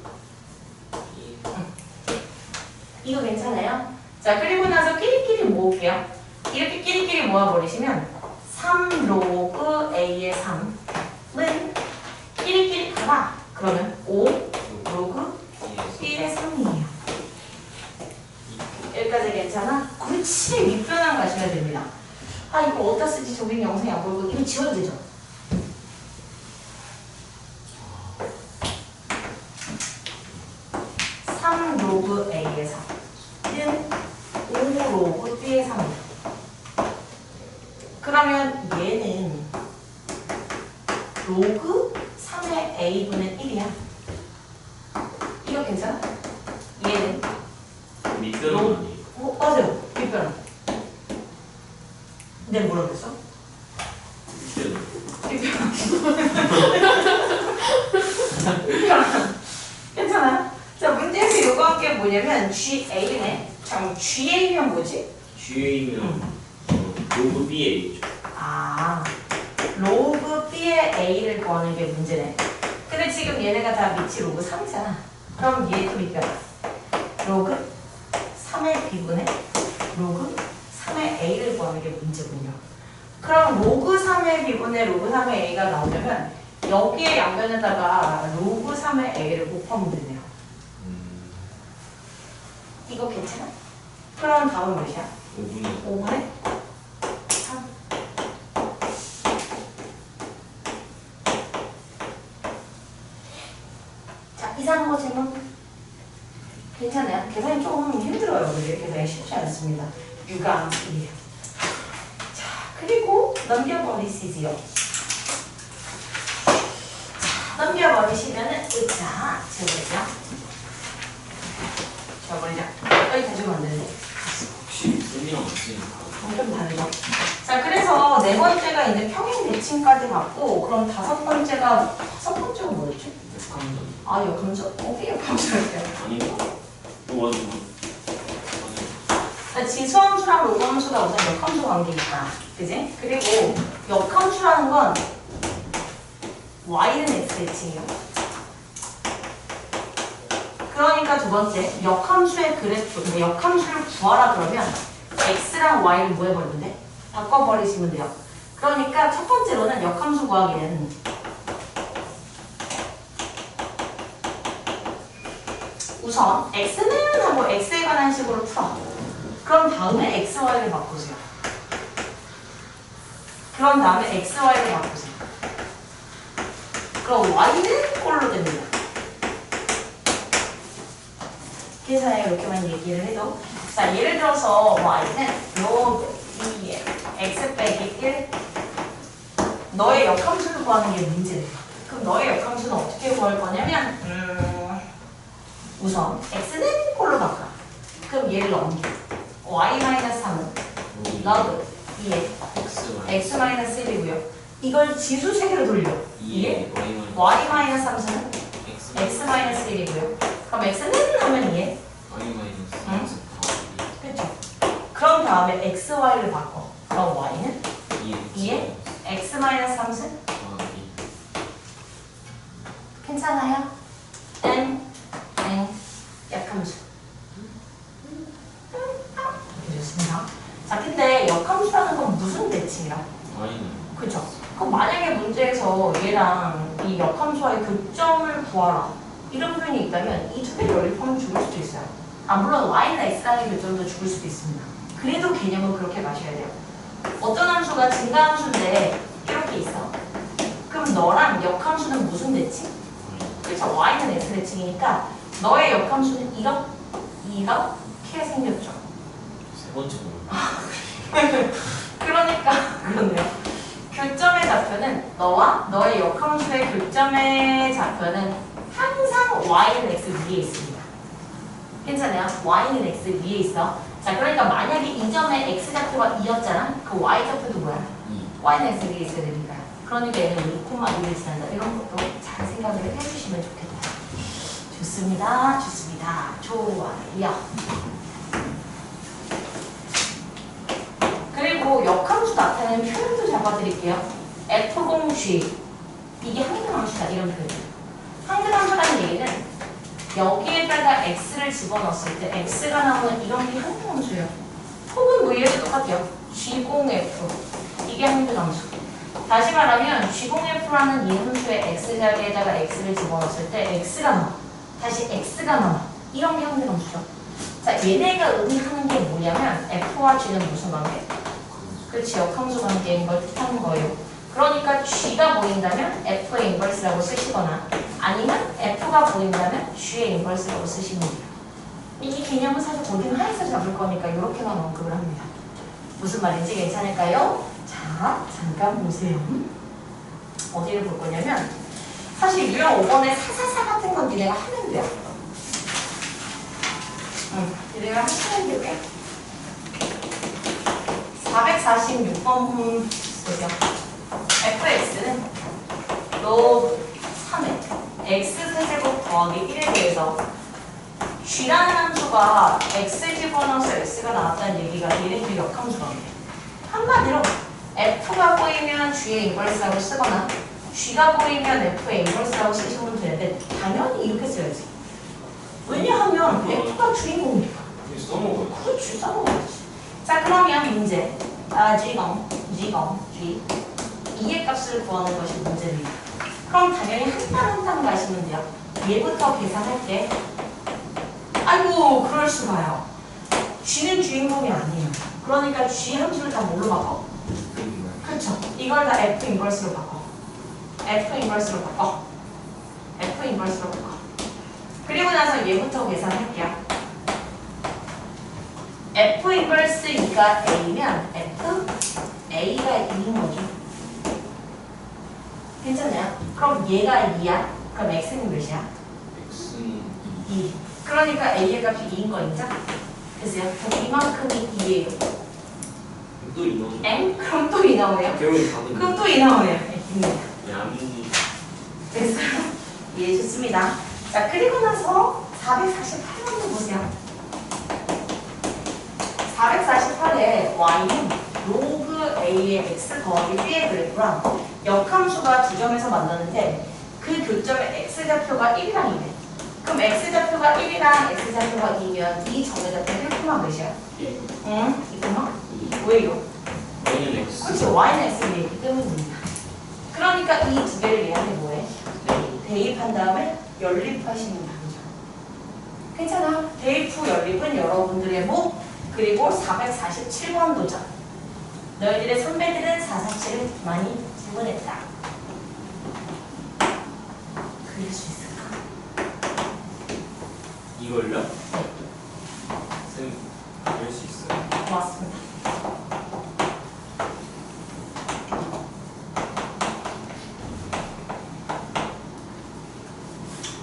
이거 괜찮아요? 자, 그리고 나서 끼리끼리 모을게요. 이렇게 끼리끼리 모아버리시면 3 로그 A의 3은 끼리끼리 가라. 그러면 5 로그 B의 3이에요. 여기까지 괜찮아? 그렇지. 밑변환 가셔야 됩니다. 아, 이거 어디다 쓰지? 저기 영상이 안 보이고. 이거 지워도 되죠? 로그 A의 3는 5 로그 B의 3이에요. 그러면 얘는 로그 3의 A분의 1이야. 이거 괜찮아? 얘는 밑변은 아니에요. 맞아요. 밑변환. 내가 뭐라 그랬어? 밑변은. 밑변환. 괜찮아요? 자, 문제에서 요구한 게 뭐냐면 GA네. 자, GA면 뭐지? GA면 로그 BA죠. 아, 로그 B의 A를 구하는 게 문제네. 근데 지금 얘네가 다 밑이 로그 3이잖아. 그럼 얘도 밑변환. 로그 3의 B분의 로그 3의 A를 구하는 게 문제군요. 그럼 로그 3의 B분의 로그 3의 A가 나오려면 여기에 양변에다가 로그 3의 A를 곱하면 되네요. 이거 괜찮아? 그럼 답은 몇이야? 5분의 5분의 3. 자, 이상한 거 질문? 괜찮아요? 계산이 조금 힘들어요. 근데 계산이 쉽지 않습니다. 유감이에요. 자, 그리고 넘겨버리시지요. 자, 넘겨버리시면은 자, 지워버리죠. 지워버리자. 여기 가지고 안 되는데. 혹시 쌤이랑 같이 좀 다르죠. 자, 그래서 네 번째가 이제 평행 대칭까지 봤고, 그럼 다섯 번째가 뭐였지? 역함전 아, 역함수? 어떻게 역함수할게요? 아닌가? 맞아. 지수함수랑 로그함수가 우선 역함수 관계니까, 그지? 그리고 역함수라는 건 y는 x 대칭이요. 그러니까 두 번째, 역함수의 그래프, 역함수를 구하라 그러면 x랑 y를 뭐 해버리면 돼? 바꿔버리시면 돼요. 그러니까 첫 번째로는 역함수 구하기는 우선 x는 하고 x에 관한 식으로 풀어. 그럼 다음에 x, y를 바꾸세요. 그럼 다음에 x, y를 바꾸세요. 그럼 y는 꼴로 됩니다. 괜찮아요. 이렇게만 얘기를 해도. 자, 예를 들어서 y는 로그 2의 x 빼기 1 너의 역함수를 구하는 게 문제래요. 그럼 너의 역함수는 어떻게 구할 거냐면 우선 x는 꼴로 바꿔. 그럼 얘를 넘겨. y-3은 로그 2의 x-1이고요. 이걸 지수 세개로 돌려. 이게 y-3은 x-1이고요. 그럼 x는 하면 2에 그렇죠. 그럼 다음에 x, y를 바꿔. 그럼 y는 2에 x-3은 괜찮아요? 땡, 역함수. 좋습니다. 자, 근데 역함수라는 건 무슨 대칭이라? 그쵸? 그럼 만약에 문제에서 얘랑 이 역함수와의 교점을 구하라 이런 표현이 있다면 이 두 개를 연립하면 죽을 수도 있어요. 물론 y나 x랑의 교점도 죽을 수도 있습니다. 그래도 개념은 그렇게 마셔야 돼요. 어떤 함수가 증가함수인데 이렇게 있어. 그럼 너랑 역함수는 무슨 대칭? 그쵸? y는 x 대칭이니까 너의 역함수는 이렇게 생겼죠. 세 번째 그러니까 그렇네요. 교점의 좌표는 너와 너의 역함수의 교점의 좌표는 항상 y는 x 위에 있습니다. 괜찮아요? y는 x 위에 있어. 자, 그러니까 만약에 이 점에 x 좌표가 2였잖아? 그 y 좌표도 뭐야? y는 x 위에 있어야 되니까. 그러니까 얘는 2,2를 지난다. 이런 것도 잘 생각을 해주시면 좋겠다. 좋습니다. 좋습니다. 좋아요. 그리고 역함수 나타내는 표현도 잡아드릴게요. F0G 이게 항등함수다 이런 표현이에요. 항등함수라는 얘기는 여기에다가 x를 집어넣었을 때 x가 나오는 이런 게 항등함수예요. 혹은 뭐 얘도 똑같아요. G0F 이게 항등함수. 다시 말하면 G0F라는 이 함수의 x 자리에다가 x를 집어넣었을 때 x가 나와. 다시 x가 나와. 이런 게 항등함수죠. 자, 얘네가 의미하는 게 뭐냐면 F와 G는 무슨 관계? 그렇지, 역함수 관계인 걸 뜻하는 거예요. 그러니까 G가 보인다면 F의 인버스라고 쓰시거나 아니면 F가 보인다면 G의 인버스라고 쓰시면 돼요. 이 개념은 사실 고등 하에서 잡을 거니까 이렇게만 언급을 합니다. 무슨 말인지 괜찮을까요? 자, 잠깐 보세요. 어디를 볼 거냐면 사실 유형 5번에 444 같은 건 니네가 하면 돼요. 니네가 하시면 돼요. 446번 보세요. fx는 로그 3의 x세제곱 더하기 1에 대해서 g라는 함수가 x 집어넣어서 x가 나왔다는 얘기가 얘네들이 역함수 관계. 한마디로 f가 보이면 g의 인버스라고 쓰거나 g가 보이면 f의 인버스라고 쓰시면 되는데 당연히 이렇게 써야지. 왜냐하면 f가 주인공이니까. 써먹어요. 그렇지, 써먹어야지. 자, 그러면 문제. G, 2의 값을 구하는 것이 문제입니다. 그럼 당연히 한 단 가시면 돼요. 얘부터 계산할게. 아이고, 그럴 수가요. G는 주인공이 아니에요. 그러니까 G 함수를 다 뭘로 바꿔? 그렇죠. 이걸 다 F 인버스로 바꿔. F 인버스로 바꿔. 그리고 나서 얘부터 계산할게요. F 인버스 2가 A면 F, A가 2인 거죠. 괜찮나요? 그럼 얘가 2야? 그럼 X는 몇이야? X는 2. 그러니까 A의 값이 2인 거 인정? 됐어요? 그럼 이만큼이 2예요. 또 이놈. 엥? 그럼 또 2 나오네요? 배우는 답은 그럼 또 2 나오네요. 야미. 됐어요? 예, 좋습니다. 자, 그리고 나서 448번도 보세요. 448에 y는 로그 a의 x 더하기 b의 그래프랑 역함수가 두 점에서 만나는데 그 교점의 x좌표가 1이랑 2래. 그럼 x좌표가 1이랑 x좌표가 2면 이 점의 좌표 1,0 몇이야? 응? 2,0? 왜요? Y는 X. 그렇지, y는 x에 있기 때문입니다. 그러니까 이 두 개를 얘한테 뭐해? 대입한 다음에 연립하시면 답이죠. 괜찮아. 대입 후 연립은 여러분들의 목 그리고 447번 도전. 너희들의 선배들은 447을 많이 구분했다. 그릴 수 있을까? 이걸요? 쌤, 그럴 수 있어요. 고맙습니다.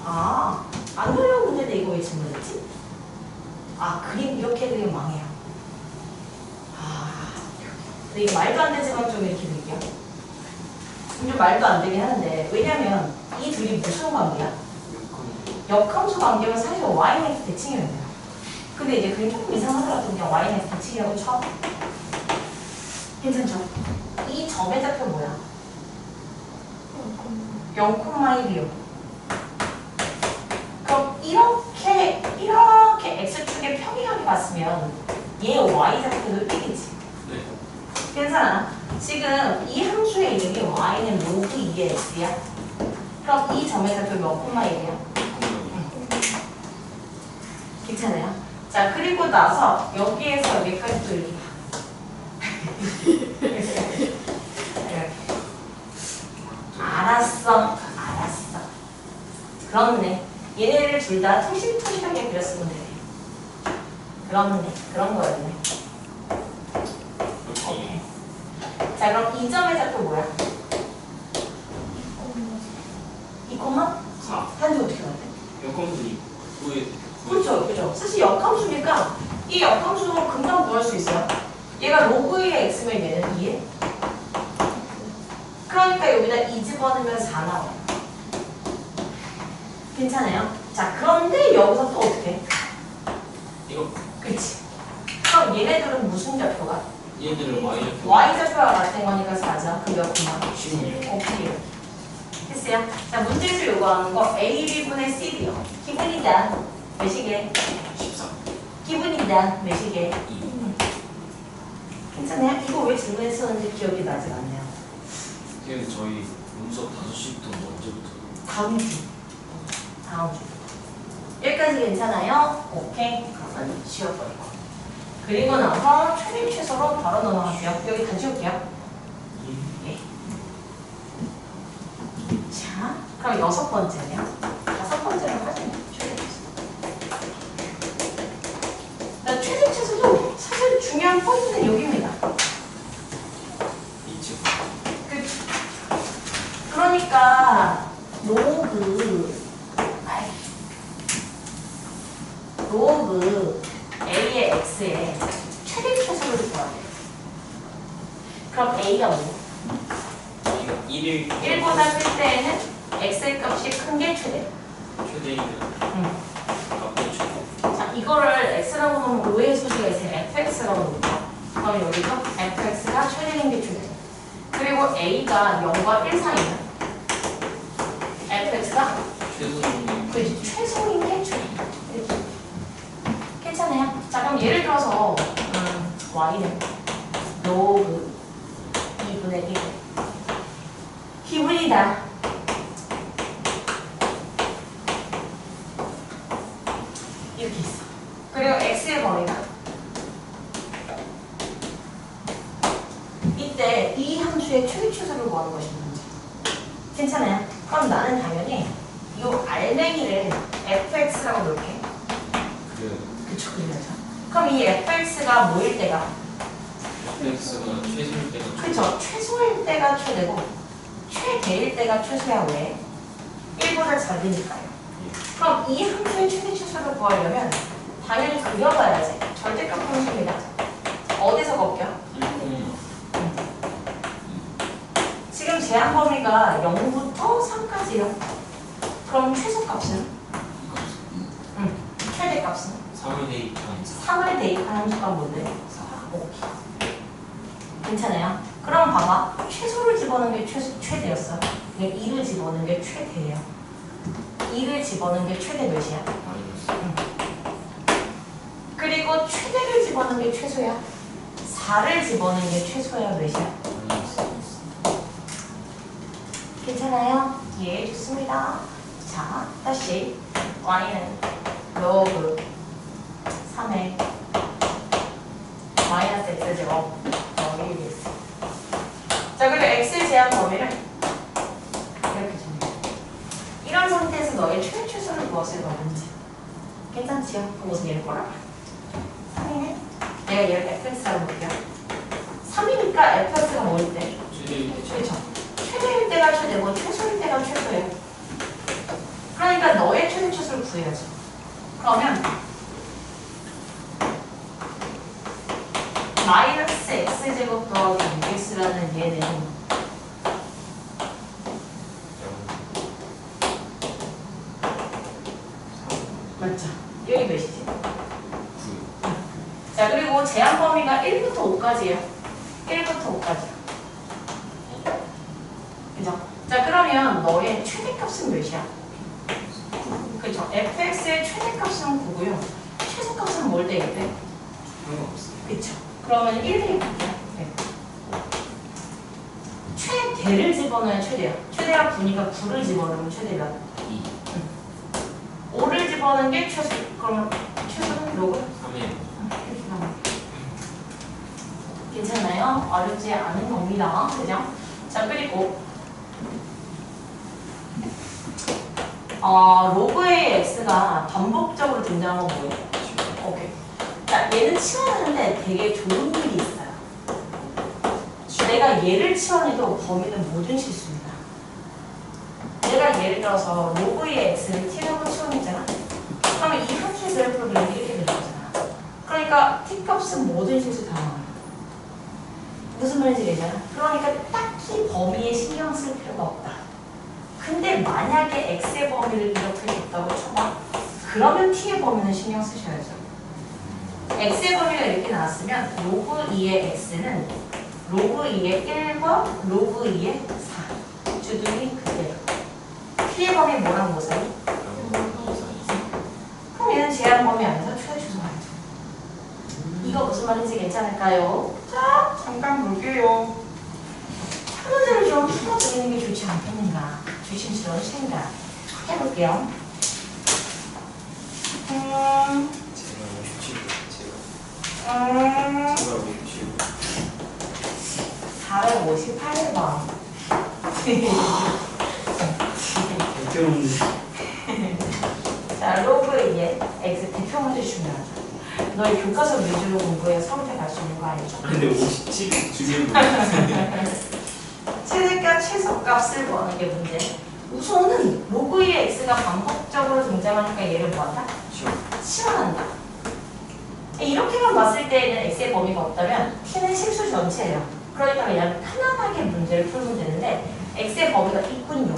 아, 안 돌려온 문제인데 이거 왜 질문했지? 아, 그림 이렇게 그리면 망해요. 아, 근데 이게 말도 안 되지만 좀 이렇게 그릴게요. 좀 말도 안 되긴 하는데, 왜냐면 이 둘이 무슨 관계야? 역함수 관계면 사실 yx 대칭이면 돼요. 근데 이제 그림 조금 이상하더라도 그냥 yx 대칭이라고 쳐. 괜찮죠? 이 점의 좌표 뭐야? 0,1이요. 그럼 이렇게 x축의 평행하게 봤으면 얘 y좌표도 1이지. 네. 괜찮아. 지금 이 함수의 이름이 y는 로그 2의 x야. 그럼 이 점의 좌표 몇 콤마 1이야? 괜찮아요? 자, 그리고 나서 여기에서 여기까지 또 이렇게 이렇게. 알았어. 그렇네. 얘네를 둘 다 토실토실하게 그렸으면 돼. 그렇네. 그런 거였네. 오케이. 자, 그럼 이 점의 좌표 뭐야? 이 콤마? 4. 한지 어떻게 알아? 역함수 2. 그렇죠. 사실 역함수니까 이 역함수는 금방 구할 수 있어요. 얘가 로그의 x면 얘는 2에. 그러니까 여기다 2 집어넣으면 4 나와요. 괜찮아요? 자, 그런데 여기서 또 어떻게 해? 이거 그치? 그럼 얘네들은 무슨 좌표가? 얘들은 y좌표. y좌표가 같은 거니까 4자. 그 몇 콤마? 16. 오케이. 됐어요? 자, 문제에서 요구하는 거 A, B분의 CD요. 기분이다. 몇이게? 14. 기분이다. 몇이게? 2. 괜찮아요? 이거 왜 질문했었는지 기억이 나질 않네요. 근데 저희 문서 5시부터 언제부터? 다음 주. 여기까지 괜찮아요? 오케이. 그러면 지워버리고. 그리고 나서 최대 최소로 바로 넘어갈게요. 여기 다 지울게요. 예. 자, 그럼 6번째네요. 5번째는 하시면 최대 최소. 나 최대 최소도 사실 중요한 포인트는 여기입니다. 이쯤. 그러니까 로그 A의 X의 최대 최소를 구해야 돼요. 그럼 A가 뭐? 1일 1보다 클 때에는 X의 값이 큰 게 최대. 최대 1은 값의 최대. 자, 이거를 X라고 하면 오해의 소지가 있어요. fx라고 놓죠. 그럼 여기서 fx가 최대인 게 최대. 그리고 A가 0과 1 사이면 fx가 최소는 그렇지, 최소인 게 최대. 이렇게. 괜찮아요? 자, 그럼 예를 들어서 y는 로그 2분의 1 기분이다. 이렇게 있어. 그리고 x의 범위가 이때 이 함수의 최대 최소를 구하는 것이 문제. 괜찮아요? 그럼 나는 당연히 이 알맹이를 fx라고 놓을게. 그쵸, 그래야죠. 그럼 이 fx가 뭐일 때가? fx가 최소일 때가 그쵸, 최소일 때가 최대고 최대일 때가 최소야. 왜? 1보다 작으니까요. 그럼 이 함수의 최대 최소를 구하려면 당연히 그려봐야지. 절대값 함수입니다. 어디서 꺾여? 1, 지금 제한 범위가 0부터 3까지요. 그럼 최소값은? 최대값은? 3을 대입한 3을 대입한 함수가 뭔데? 4. 오케이. 괜찮아요? 그럼 봐봐. 최소를 집어넣은 게 최대였어. 그냥 2를 집어넣은 게 최대예요. 2를 집어넣은 게 최대 몇이야? 마이너스. 그리고 최대를 집어넣은 게 최소야. 4를 집어넣은 게 최소야. 몇이야? 마이너스. 괜찮아요? 예, 좋습니다. 자, 다시 y는 로그 3의 마이너스 x제곱 더하기 1x. 자, 그리고 x의 제한 범위를 이렇게 정해. 이런 상태에서 너의 최대 최소를 구했을 거 문제. 괜찮지요? 그럼 무슨 얘를 걸어? 3이네? 내가 얘를 fx라고 볼게요. 3이니까 fx가 뭐일 때? 최초. 최대일 때가 최대고 최소일 때가 최소예요. 그러니까 너의 최대 최소를 구해야죠. 그러면 마이너스 x제곱 더하기 2x라는 얘는 맞죠? 여기 몇이지? 자, 그리고 제한 범위가 1부터 5까지예요. 1부터 5까지. 그죠? 자, 그러면 너의 최대값은 몇이야? 그죠? fx의 최대값은 9고요. 최소값은 뭘 되겠대? 그쵸? 그러면 1 대입할게요. 네. 최대를 집어넣어야 최대야. 최대가 9니까 9를 집어넣으면 최대가 2. 5를 집어넣는 게 최소. 그러면 최소는 로그? 3에 괜찮나요? 어렵지 않은 겁니다. 그죠? 자, 그리고 로그의 x가 반복적으로 등장한 건 뭐예요? 오케이. 자, 얘는 치환하는데 되게 좋은 일이 있어요. 내가 얘를 치환해도 범위는 모든 실수입니다. 내가 예를 들어서 로그의 x를 t라고 치환했잖아. 그러면 이 함수의 프로그램이 이렇게 되는 거잖아. 그러니까 t값은 모든 실수 다 나와요. 무슨 말인지 알잖아. 그러니까 딱히 범위에 신경 쓸 필요가 없다. 근데 만약에 x의 범위를 이렇게 줬다고 쳐봐. 그러면 t의 범위는 신경 쓰셔야죠. x의 범위가 이렇게 나왔으면 로그 2의 x는 로그 2의 1과 로그 2의 4 주둥이 그대로. t의 범위 뭐랑 뭐 사이? 그럼 얘는 제한 범위 안에서 최대 최소 말이죠. 이거 무슨 말인지 괜찮을까요? 자, 잠깐 볼게요. 한 문제를 좀 풀어드리는 게 좋지 않겠는가? 조심스러운 생각 해볼게요. 제가 458번. 대표 문제. 자, 로그 2의 x 대표 문제 중요하죠. 너희 교과서 위주로 공부해 서울대 갈 수 있는 거 아니죠? 근데 57 주제는 최대값, 최소값을 구하는 게 문제. 우선은 로그 2의 x가 반복적으로 등장하니까 얘를 뭐한다? 치환한다. 이렇게만 봤을 때에는 x의 범위가 없다면 t는 실수 전체예요. 그러니까 그냥 편안하게 문제를 풀면 되는데 x의 범위가 있군요.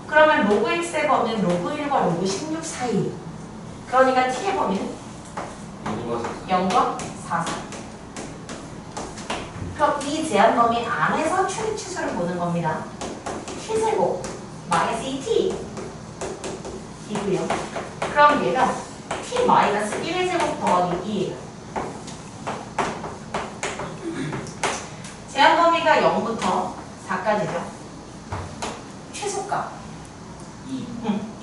그러면 로그 x의 범위는 로그 1과 로그 16 사이. 그러니까 t의 범위는 0과 4, 4. 그럼 이 제한 범위 안에서 최대 최소를 보는 겁니다. t제곱 마이너스 2t 이고요. 그럼 얘가 t 마이너스 1의 제곱 더하기 2예요. 제한 범위가 0부터 4까지죠. 최소값 2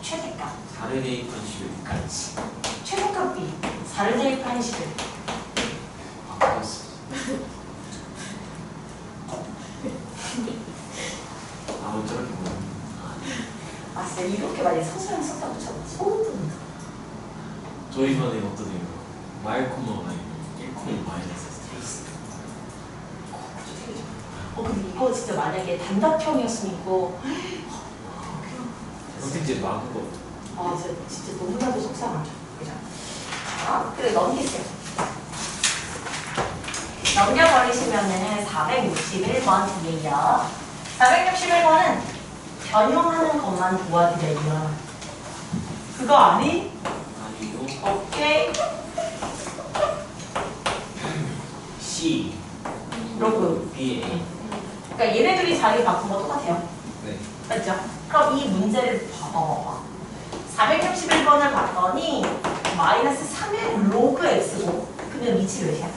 최대값 4를 대입한 11. 그렇지. 최소값 B 4를 대입한 11. 바꿨어. 저렇게 보여. 아 진짜 이렇게 많이 서술형 썼다 붙여봐. 소름 돋는다. 저희 반에 어떠세요? 마이코마 마이너스 1코 마이너스 스트레스. 근데 이거 진짜 만약에 단답형이었으면 이거 선택지 마구가 진짜 너무나도 속상하죠. 그죠? 자, 그래 넘기세요. 넘겨버리시면은 461번 뒤에요. 461번은 변형하는 것만 도와드려요. 그거 아니? 아니요. 오케이. C 로그. B 그러니까 얘네들이 자리 바꾼 거 똑같아요. 네. 맞죠? 그럼 이 문제를 봐봐. 461번을 봤더니 마이너스 3의 로그 x고 그러면 위치 몇이야?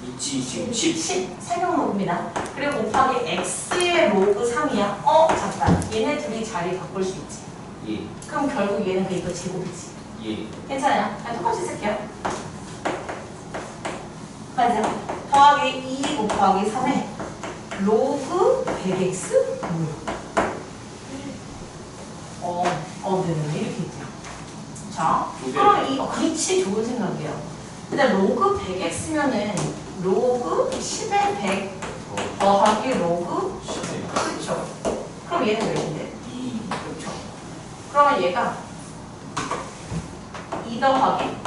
위치 지금 10. 설명 로그입니다. 그리고 곱하기 x의 로그 3이야. 잠깐. 얘네 둘이 자리 바꿀 수 있지. 예. 그럼 결국 얘는 그 이거 제곱이지. 예. 괜찮아요? 똑같이 쓸게요. 맞아. 더하기 2 곱하기 3에 로그 100x? 뭐야? 네, 이렇게 있죠. 자, 자, 두 개. 그럼 이거 그렇지 좋은 생각이에요. 근데 로그 100x면은 로그 10의 100 더하기 로그 10에 그렇죠. 그럼 얘는 몇인데? 2. 그렇죠. 그러면 얘가 2 더하기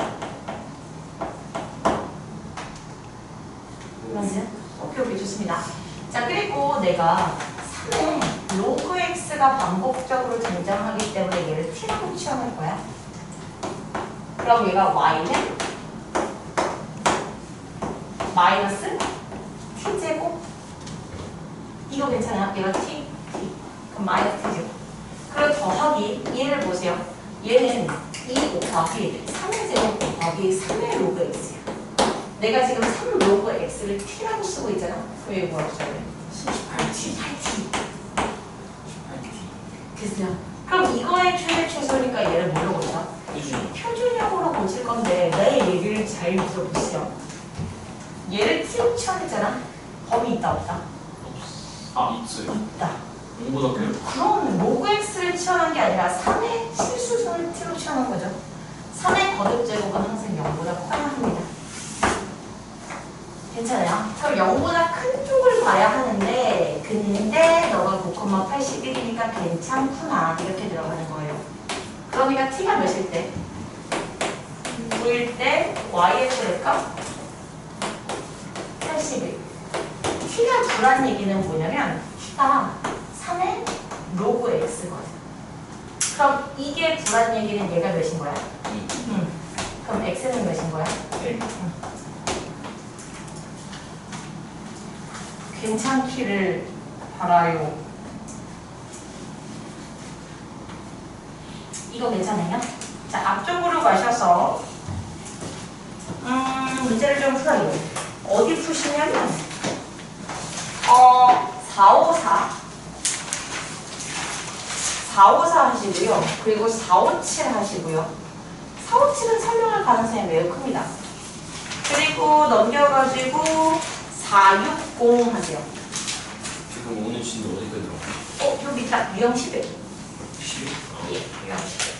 그러면 오케이 좋습니다. 자 그리고 내가 3에 로그 x가 반복적으로 등장하기 때문에 얘를 t라고 취합할 거야. 그럼 얘가 y는 마이너스 t제곱 이거 괜찮아요? 얘가 t 그럼 마이너스 t제곱 그리고 더하기 얘를 보세요. 얘는 2 곱하기 3의 제곱 곱하기 3의 로그 x야. 내가 지금 3 로그 x를 t라고 쓰고 있잖아. 그럼 얘 뭐라고 써야 돼? 18t. 8T. 됐어요. 그럼 이거의 최대 최소니까 얘를 뭐라고 보자? 표준. 표준형으로 고칠 건데 내 얘기를 잘 들어보세요. 얘를 t로 취합했잖아. 범위 있다 없다? 아, 있어요. 있다. 공보다 꽤. 그럼 로그 x를 취합한 게 아니라 3의 실수선을 t로 취합한 거죠. 3의 거듭 제곱은 항상 0보다 커야 합니다. 괜찮아요? 그럼 0보다 큰 쪽을 봐야 하는데 근데 너가 9,81이니까 괜찮구나 이렇게 들어가는 거예요. 그러니까 t가 몇일 때? 9일 때 y의 수일까? 81. t가 9란 얘기는 뭐냐면 t가 3의 로그 x거든. 그럼 이게 9란 얘기는 얘가 몇인 거야? 2. 그럼 x는 몇인 거야? 1. 괜찮기를 바라요. 이거 괜찮아요? 자, 앞쪽으로 가셔서 문제를 좀 풀어요. 어디 푸시냐면 454 하시고요. 그리고 457 하시고요. 457은 설명할 가능성이 매우 큽니다. 그리고 넘겨가지고 460 하세요. 지금 오늘 진도 어디까지 들어가? 여기 딱 유형 10에. 10? 예, 유형 10에.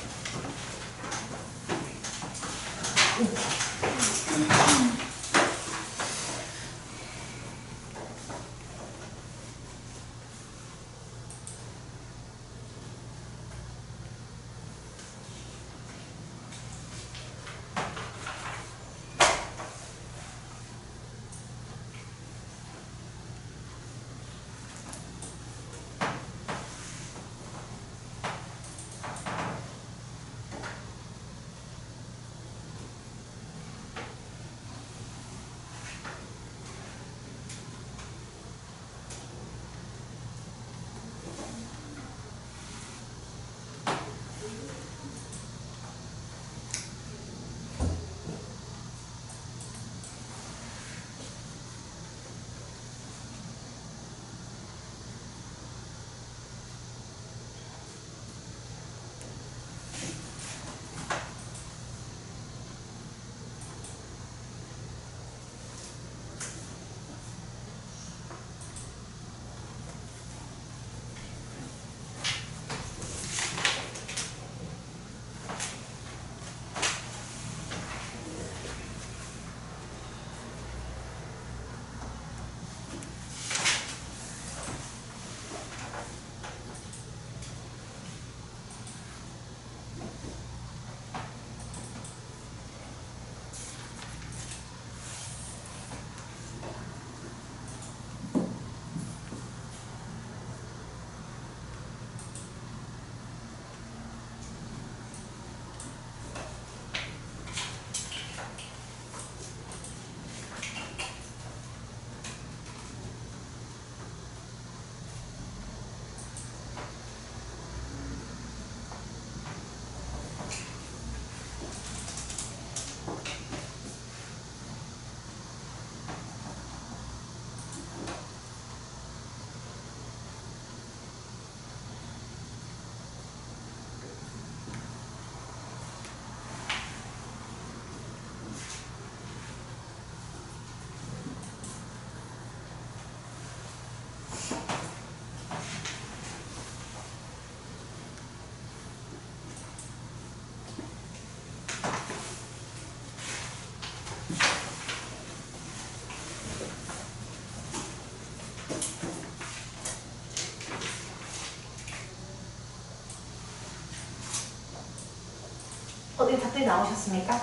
어디 답들이 나오셨습니까?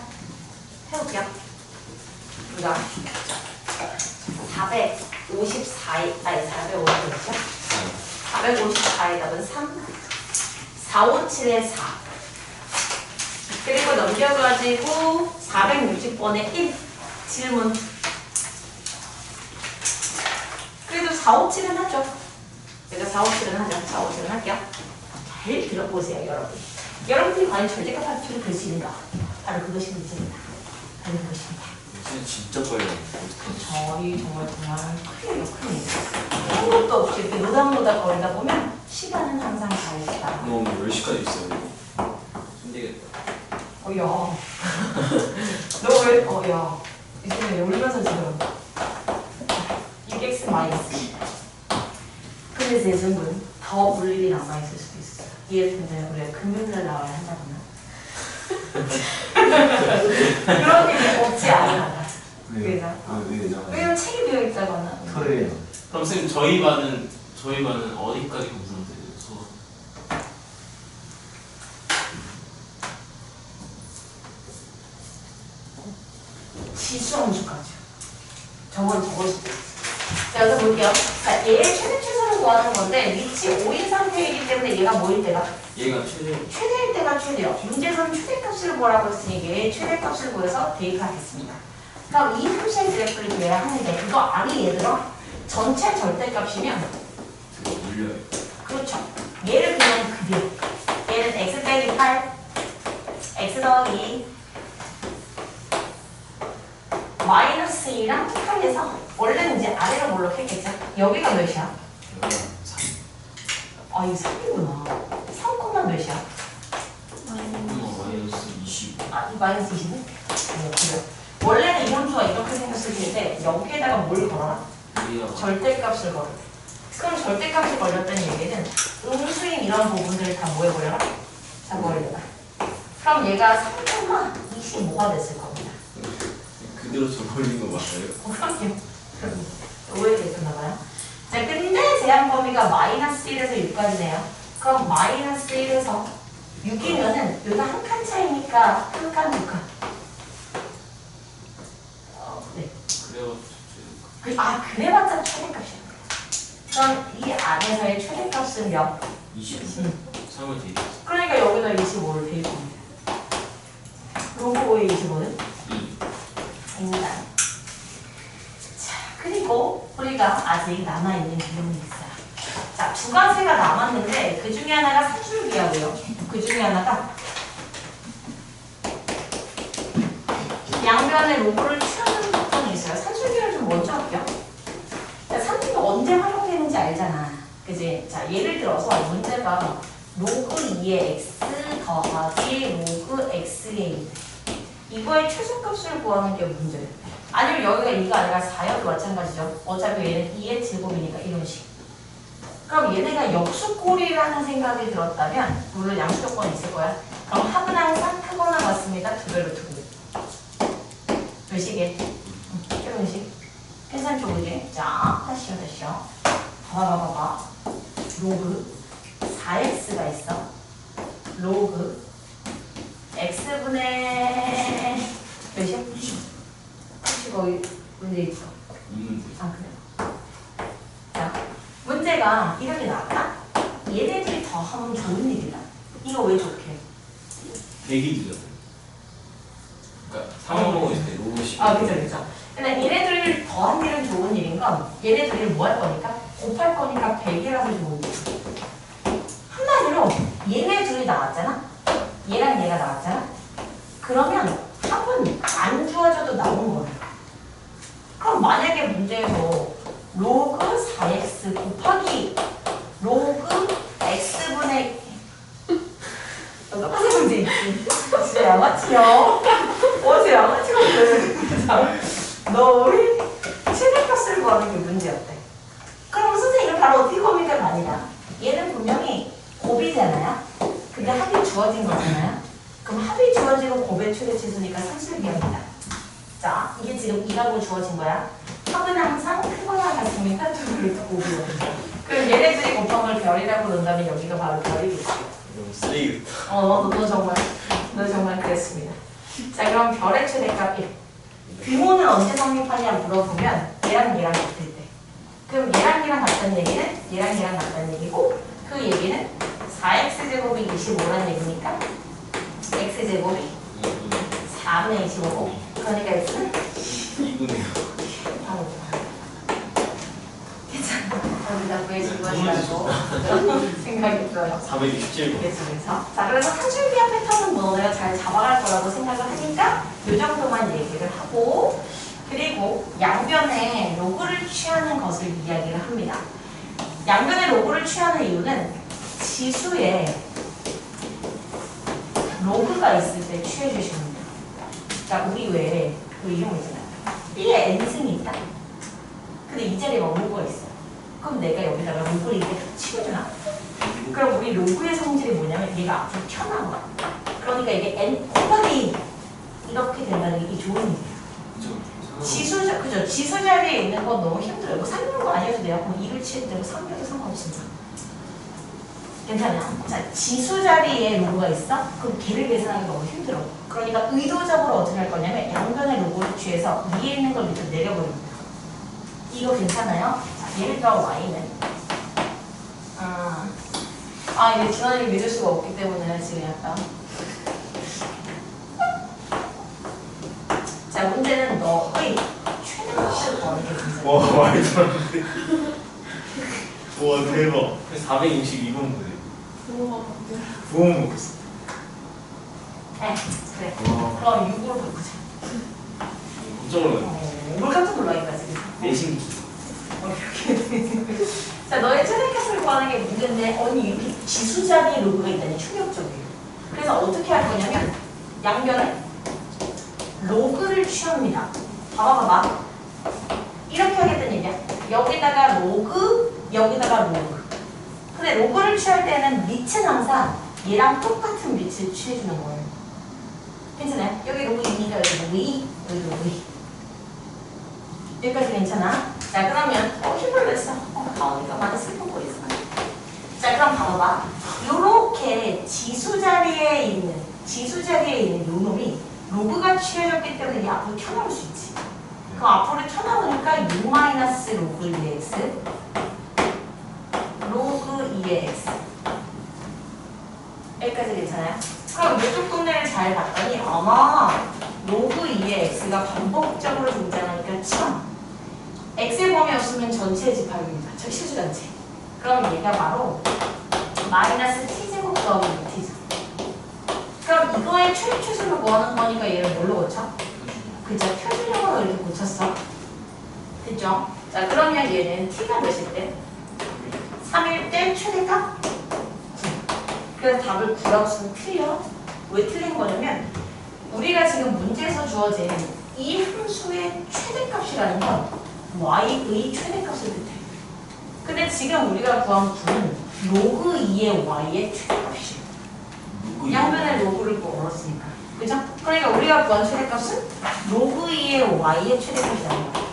해볼게요. 우리가 454의, 아니 450이죠? 454의 답은 3, 457의 4. 그리고 넘겨가지고 460번에 1 질문. 그래도 457은 하죠. 그래서 457은 하죠. 457은 할게요. 잘 들어보세요, 여러분. 여러분들이 과연 절대값 합표를 볼 수 있는가? 바로 그것이 문제입니다. 바로 그것입니다. 진짜 빨리. 저희 정말 큰일이에요, 큰일. 아무것도 없이 이렇게 노닥노닥 거리다 보면 시간은 항상 잘 가요. 너 오늘 10시까지 있어요. 힘들겠다. 어야. 너 왜, 어야. 이제 울면서 지금. 6x 마이너스. 근데 제 정도는 더 볼 일이 남아있을 수도 있어요. 이해했는데 우리가 금요일날 나와야 한다거나. 그런 일이 없지 않아. 그래서. 왜냐면 책이 비어있다거나. 토요일. 그럼 선생님 저희 반은 어디까지 검사돼요? 수업? 지수함수까지요. 저걸 적을 수도 있어요. 자, 여기서 볼게요. 자, 얘의 최대 최소를 구하는 건데 위치 5인 상태이기 때문에 얘가 뭐일 때가? 얘가 최대. 최대일 때가 최대요. 문제에서는 최대값을 구하라고 했으니 얘의 최대값을 구해서 대입하겠습니다. 그럼 이 함수의 그래프를 그려야 하는데 이거 아니 얘들아 전체 절대값이면 물려요. 그렇죠. 얘를 그냥 그대로. 얘는 x 빼기 8 x 더하기 마이너스 2랑 8에서 원래는 이제 아래로 뭘로 했겠죠? 여기가 몇이야? 여기가 3. 아 이거 3이구나. 3콤마 몇이야? 마이너스 20. 아, 이 마이너스 25? 그래. 원래는 이 함수가 이렇게 생겼을 텐데 여기에다가 뭘 걸어라? 여기가 절대값을 걸어. 그럼 절대값이 걸렸다는 얘기는 음수인 이런 부분들을 다 뭐 해버려라? 잡아버려라. 그럼 얘가 3,25가 됐을 겁니다. 그대로 저버리는 거 맞아요? 그럼요. 오해됐었나봐요. 자, 근데 제한 범위가 마이너스 1에서 6까지네요. 그럼 마이너스 1에서 6이면은 여기가 한 칸 차이니까 한 칸, 두 칸. 네. 그래가지고 그래봤자 최대값이야. 그럼 이 안에서의 최대값은 몇? 20. 3을 대입. 그러니까 여기다 25를 대입합니다. 로그 5의 25는? 2입니다. 자, 그리고 우리가 아직 남아있는 기록이 있어요. 자, 두 가지가 남았는데 그 중에 하나가 산술기하고요. 그 중에 하나가 양변에 로그를 취하는 부분이 있어요. 산술기를 좀 먼저 할게요. 자, 산술기 언제 활용되는지 알잖아. 그지? 자, 예를 들어서 문제가 로그 2의 x 더하기 로그 x의 이거의 최소값을 구하는 게 문제예요. 아니면 여기가 2가 아니라 4여도 마찬가지죠. 어차피 얘는 2의 제곱이니까 이런 식. 그럼 얘네가 역수꼴이라는 생각이 들었다면 물론 양수 조건이 있을 거야. 그럼 합은 항상 크거나 같습니다. 두 배로 두고. 몇 식에? 이런 식. 계산 쪽이지. 자, 다시요. 봐봐. 로그 4x가 있어. 로그 x분의 몇이야? 30 거기 문제 있어. 있는데. 아 그래. 자, 문제가 이렇게 나왔다. 얘네들이 더하면 좋은 일이다. 이거 왜 좋게? 100이 되잖아요. 그러니까 상황 보고 있을 때 로그 10. 아 그죠. 근데 얘네들을 더한 일은 좋은 일인 건 얘네들이 뭐 할 거니까? 곱할 거니까 100이라서 좋은 일. 한마디로 얘네 둘이 나왔잖아. 얘랑 얘가 나왔잖아. 그러면 합은 안 주어져도 나온 거야. 그럼 만약에 문제에서 로그 4x 곱하기 로그 x분의 똑같은 문제 있지. 진짜 양아치야. 진짜 양아치 같아. 너 우리 최대값을 구하는 게 문제였대. 그럼 선생님 이걸 바로 어떻게 겁니까? 아니다. 얘는 분명히 곱이잖아요. 근데 합이 주어진 거잖아요. 그럼 합이 주어지고 곱의 최대치수니까 산술기합니다. 자, 이게 지금 2라고 주어진 거야. 합은 항상 크거나 같으니까 두 배로 곱이거든요. 그럼 얘네들이 곱한 걸 별이라고 넣는다면 여기가 바로 별이겠지. 너무 쓰레기다. 너 정말 그래서 그랬습니다. 자, 그럼 별의 최대값 1. 규모는 언제 성립하냐 물어보면 얘랑 같을 때. 그럼 얘랑 같다는 얘기는 얘랑 같다는 얘기고 그 얘기는 4x제곱이 25라는 얘기니까 x제곱이 4분의 25고 그러니까 x는 2분의 여기다 구해준 것이라고 생각이 들어요. 467번. 그래서 자, 그래서 한줄기한 패턴은 뭐 내가 잘 잡아갈 거라고 생각을 하니까 이 정도만 얘기를 하고 그리고 양변에 로그를 취하는 것을 이야기를 합니다. 양변에 로그를 취하는 이유는 지수에 로그가 있을 때 취해 주시면 돼요. 자, 우리 왜 그 이런 거 있잖아요. B에 n승이 있다. 근데 이 자리에 막 로그가 있어. 그럼 내가 여기다가 로그를 이렇게 치우잖아. 그럼 우리 로그의 성질이 뭐냐면 얘가 앞으로 튀어나온 거야. 그러니까 이게 n 곱하기 이렇게 된다는 게 좋은 일이에요. 그죠? 지수 자리에 있는 건 너무 힘들어요. 뭐 3는 거 아니어도 돼요. 그럼 2를 치해도 되고 3도 상관없습니다. 괜찮아요. 자, 지수 자리에 로그가 있어? 그럼 걔를 계산하기 너무 힘들어. 그러니까 의도적으로 어떻게 할 거냐면 양변의 로그를 취해서 위에 있는 걸 밑으로 내려버립니다. 이거 괜찮아요? 자, 예를 들어 y는 이제 준환이 믿을 수가 없기 때문에 지금 약간 자, 문제는 너의 최대값을 구하는 게 문제야. 와 말도 안 돼. 와 대박. 462번 문제. 부모가 바뀌어. 부엉 먹겠어. 네, 그래. 와. 그럼 6으로 바꾸자. 깜짝 놀랐네. 뭘 깜짝 놀라니까 지금. 내신기. 이렇게. 자, 너의 최대값을 구하는 게 문제인데 언니 이렇게 지수 자리에 로그가 있다니 충격적이에요. 그래서 어떻게 할 거냐면 양변에 로그를 취합니다. 봐봐. 이렇게 하겠다는 얘기야. 여기다가 로그, 여기다가 로그. 근데 로그를 취할 때는 밑은 항상 얘랑 똑같은 밑을 취해주는 거예요. 괜찮아요? 여기 로그 있으니까 여기 로그 2, 여기 로그 2. 여기까지 괜찮아? 자, 그러면 힘을 냈어. 가오니까 많이 슬픈 거 있어. 자, 그럼 봐봐. 요렇게 지수 자리에 있는 요 놈이 로그가 취해졌기 때문에 이게 앞으로 튀어나올 수 있지. 그 앞으로 튀어나오니까 6-로그 2x 로그 2x 여기까지 괜찮아요? 그럼 이쪽 동네를 잘 봤더니 아마 로그 2의 x가 반복적으로 등장하니까 참 x의 범위 없으면 전체의 집합입니다. 저 실수단체. 그럼 얘가 바로 마이너스 t제곱 더하기 6t죠. 그럼 이거의 최소를 구하는 거니까 얘를 뭘로 고쳐? 그죠? 표준형으로 이렇게 고쳤어. 됐죠? 자, 그러면 얘는 t가 몇일 때? 3일 때 최대값 9. 그래서 답을 9라고 쓰면 틀려. 왜 틀린 거냐면 우리가 지금 문제에서 주어진 이 함수의 최대값이라는 건 y의 최대값을 뜻해. 근데 지금 우리가 구한 9는 로그 2의 y의 최대값이에요. 양변의 로그를 걸었으니까. 그죠? 그러니까 우리가 구한 최대값은 로그 2의 y의 최대값이라는 거야.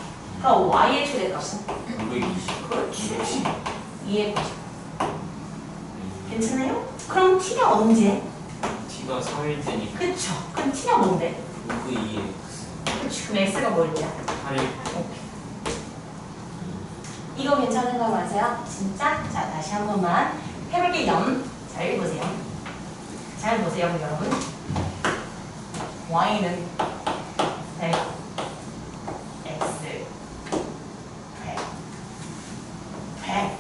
그럼 y의 최대값은? 920. 그렇지. 2의 90. 괜찮아요? 그럼 t가 언제? t가 3일 때니까. 그쵸. 그럼 t가 뭔데? 로그 2x. 그치. 그럼 x가 뭘지야? 8일. 오케이. 이거 괜찮은 거 맞아요? 진짜? 자, 다시 한 번만 해볼게요. 잘 읽으세요. 잘 보세요, 여러분. y는 100, x 100, 100,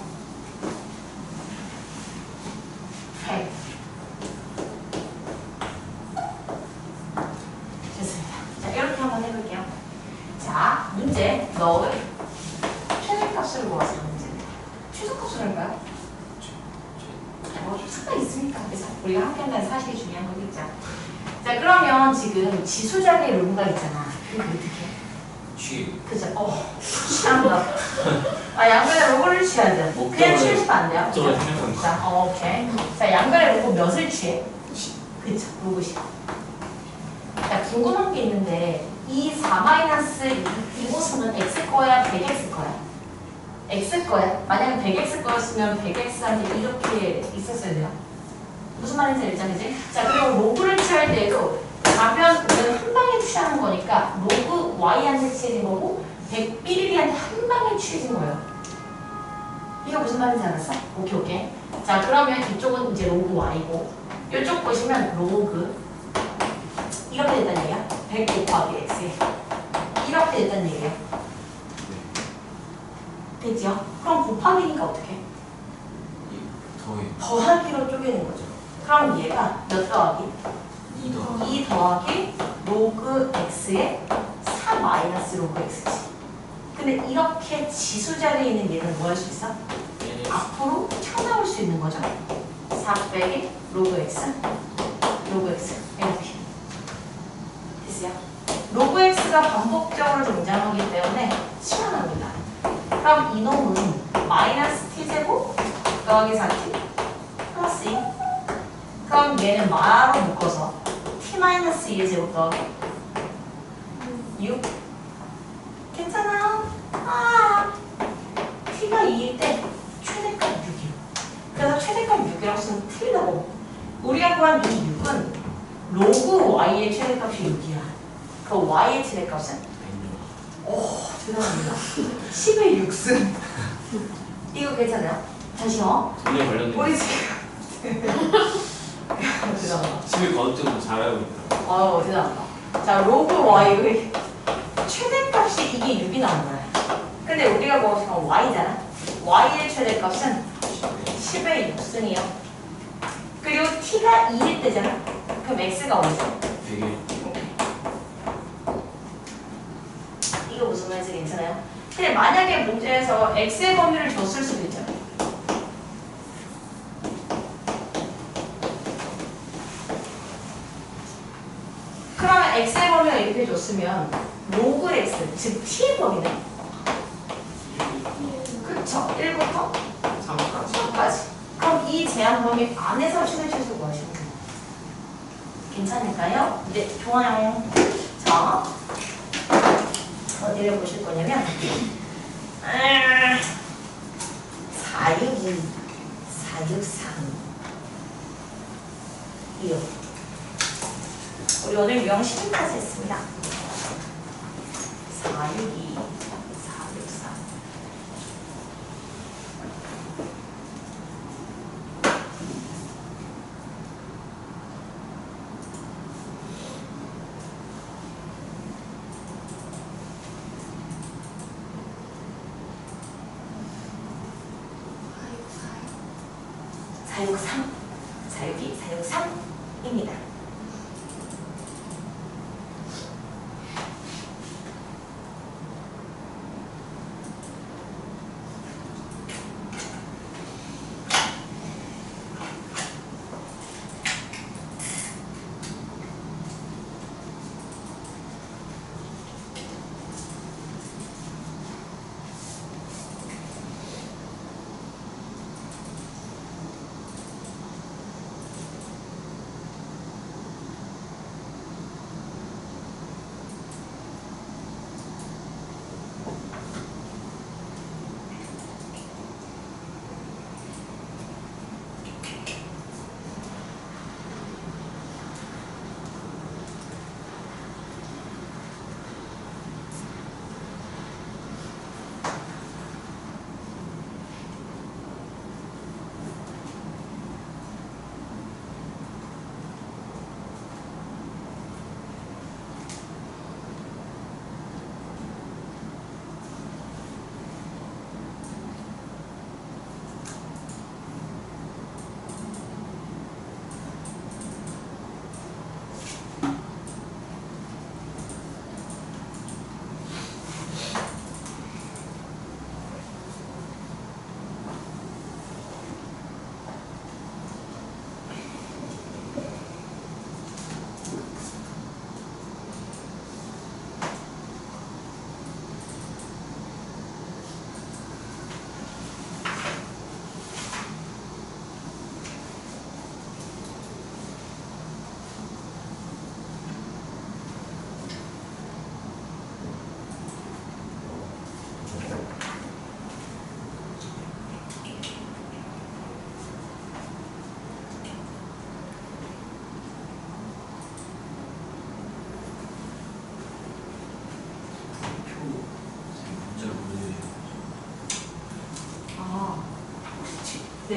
100. 좋습니다. 자, 이렇게 한번 해볼게요. 자, 문제. 너의 최대값을 구하세요. 문제. 최소값을 할까요? 상관 있습니까? 그래서 우리가 함께 한다는 사실이 중요한 거겠죠. 자, 그러면 지금 지수 자리에 로그가 있잖아. 그게 어떻게 해? 취. 그죠? 취한다. 양변에 로그를 취하자. 그냥 취해서도 안 돼요. 저걸 생각한 거. 자, 오케이. 자, 양변에 로그 몇을 취해? 그쵸, 로그 10. 자, 궁금한 게 있는데 이 4- 이곳은 x 거야, 100x 거야? x 거야. 만약에 100x 거였으면 100x한테 이렇게 있었어야 돼요. 무슨 말인지 알죠? 그지? 자, 그리고 로그를 취할 때에도 취하는 거니까 로그 y한테 취해진 거고 100ml한테 한 방에 취해진 거예요. 이거 무슨 말인지 알았어? 오케이. 자, 그러면 이쪽은 이제 로그 y고 이쪽 보시면 로그 이렇게 됐다는 얘기야. 100 곱하기 x에 이렇게 됐다는 얘기야. 됐죠? 그럼 곱하기니까 어떻게? 더해. 더하기로 쪼개는 거죠. 그럼 얘가 몇 더하기? 2 더하기 2 더하기 로그 x에 4 마이너스 로그 x지. 근데 이렇게 지수 자리에 있는 얘는 뭐 할 수 있어? 앞으로 튀어나올 수 있는 거죠. 4 빼기 로그 x 이렇게 됐어요. 로그 x가 반복적으로 등장하기 때문에 시원합니다. 그럼 이놈은 마이너스 t제곱 더하기 4t 플러스 2. 그럼 얘는 마로 묶어서 t-2의 제곱 더하기 6. 괜찮아요? t가 2일 때 최대값 6이요. 그래서 최대값 6이라고 쓰면 틀리다고. 우리가 구한 이 6은 로그 y의 최대값이 6이야. 그 y의 최대값은? 오, 대단합니다. 10의 6승. 이거 괜찮아요? 다시요. 전에 관련된 우리 지금 대단하다. 집에 거듭적으로 잘 알고 있더라고요. 대단하다. 자, 로그 y의 최대값이 이게 6이 나온 거야. 근데 우리가 구한 y잖아. y의 최대값은 10의 6승이요. 그리고 t가 2일 때잖아. 그럼 x가 어디서? 되게 이거 무슨 말인지 괜찮아요? 근데 만약에 문제에서 x의 범위를 줬을 수도 있잖아요. 그러면 x의 범위가 이렇게 줬으면 로그 x, 즉 t의 범위는? 그쵸? 1부터 3까지 3까지. 그럼 이 제한 범위 안에서 최대 최소 구하시면 돼요. 괜찮을까요? 네, 좋아요. 자, 어디를 보실 거냐면 462, 463 이요. 우리 오늘 유형 12까지 했습니다. 462, 463 463, 462, 463입니다.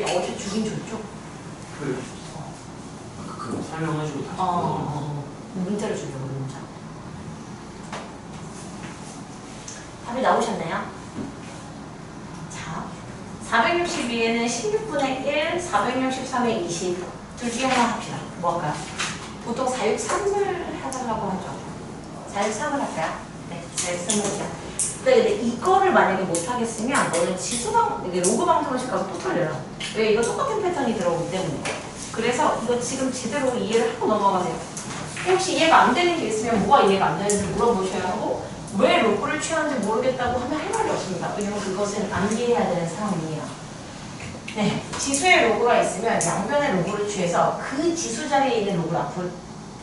우리 어제 주긴 줬죠? 그 아까 그 설명해주고 다시 문자를 주려고 문자. 답이 나오셨나요? 자, 462에는 16분의 1, 463에 20. 둘 중에 하나 합시다. 뭐 할까요? 보통 463을 해달라고 하죠. 463을 할까요? 네, 463을 하자. 근데 이거를 만약에 못하겠으면 너는 로그 방정식 가서 또 틀려요. 왜? 이거 똑같은 패턴이 들어오기 때문에. 그래서 이거 지금 제대로 이해를 하고 넘어가세요. 혹시 이해가 안 되는 게 있으면 뭐가 이해가 안 되는지 물어보셔야 하고 왜 로그를 취하는지 모르겠다고 하면 할 말이 없습니다. 왜냐면 그것은 암기해야 되는 상황이에요. 네, 지수의 로그가 있으면 양변의 로그를 취해서 그 지수 자리에 있는 로그를 앞으로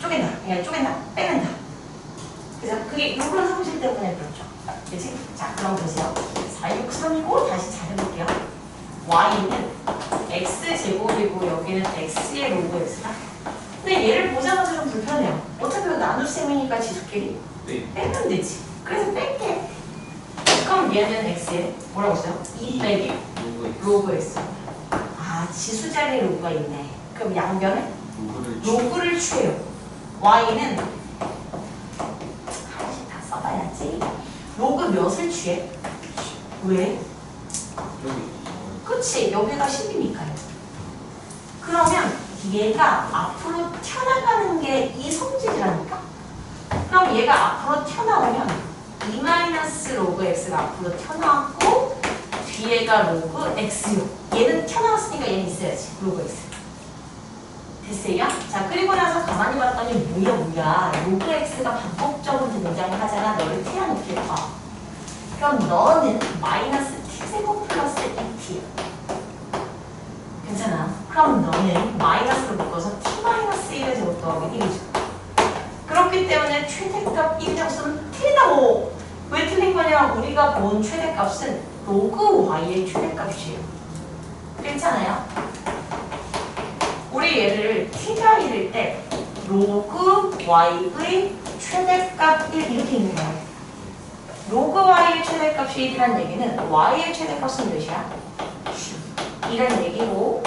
쪼갠다. 그냥 쪼갠다. 빼낸다. 그래서 그게 로그런 상실 때문에 그렇죠. 그치? 자, 그럼 보세요. 463이고 다시 잘해볼게요. y는 x제곱이고 여기는 x의 로그 x다. 근데 얘를 보자마자 좀 불편해요. 어차피 이거 나눗셈이니까 지수끼리 네. 빼면 되지. 그래서 뺄게. 그럼 얘는 x에 뭐라고 써요? 2 빼기 로그 x. 아, 지수 자리에 로그가 있네. 그럼 양변에 로그를 취해요. y는 하나씩 다 써봐야지. 로그 몇을 취해? 왜? 여기 그치, 여기가 10이니까요. 그러면 얘가 앞으로 튀어나가는 게 이 성질이라니까? 그럼 얘가 앞으로 튀어나오면 2 로그 x가 앞으로 튀어나왔고 뒤에가 로그 x요. 얘는 튀어나왔으니까 얘는 있어야지. 로그 x. 됐어요? 자, 그리고 나서 가만히 봤더니 뭐야. 로그 x가 반복적으로 등장하잖아. 너를 태워놓게 봐. 그럼 너는 마이너스 t제곱 플러스 2t야. 괜찮아. 그럼 너는 마이너스로 묶어서 t-1의 제곱 더하기 1이죠. 그렇기 때문에 최대값 1이었으면 틀리다고. 왜 틀린 거냐? 우리가 본 최대값은 로그 y의 최대값이에요. 괜찮아요? 우리 얘를 t가 1일 때 로그 y의 최대값 1 이렇게 있는 거예요. 로그 y의 최대값이 1이라는 얘기는 y의 최대값은 몇이야? 1이라는 얘기고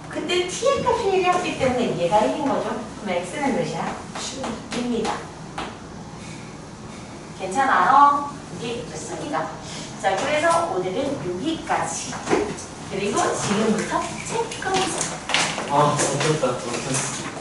그때 t의 값이 1이었기 때문에 얘가 1인 거죠. 그럼 x는 몇이야? 10입니다. 괜찮아요? 이게 좋습니다. 자, 그래서 오늘은 여기까지. 그리고 지금부터 체크해서 아, 어렵다. 어렵다.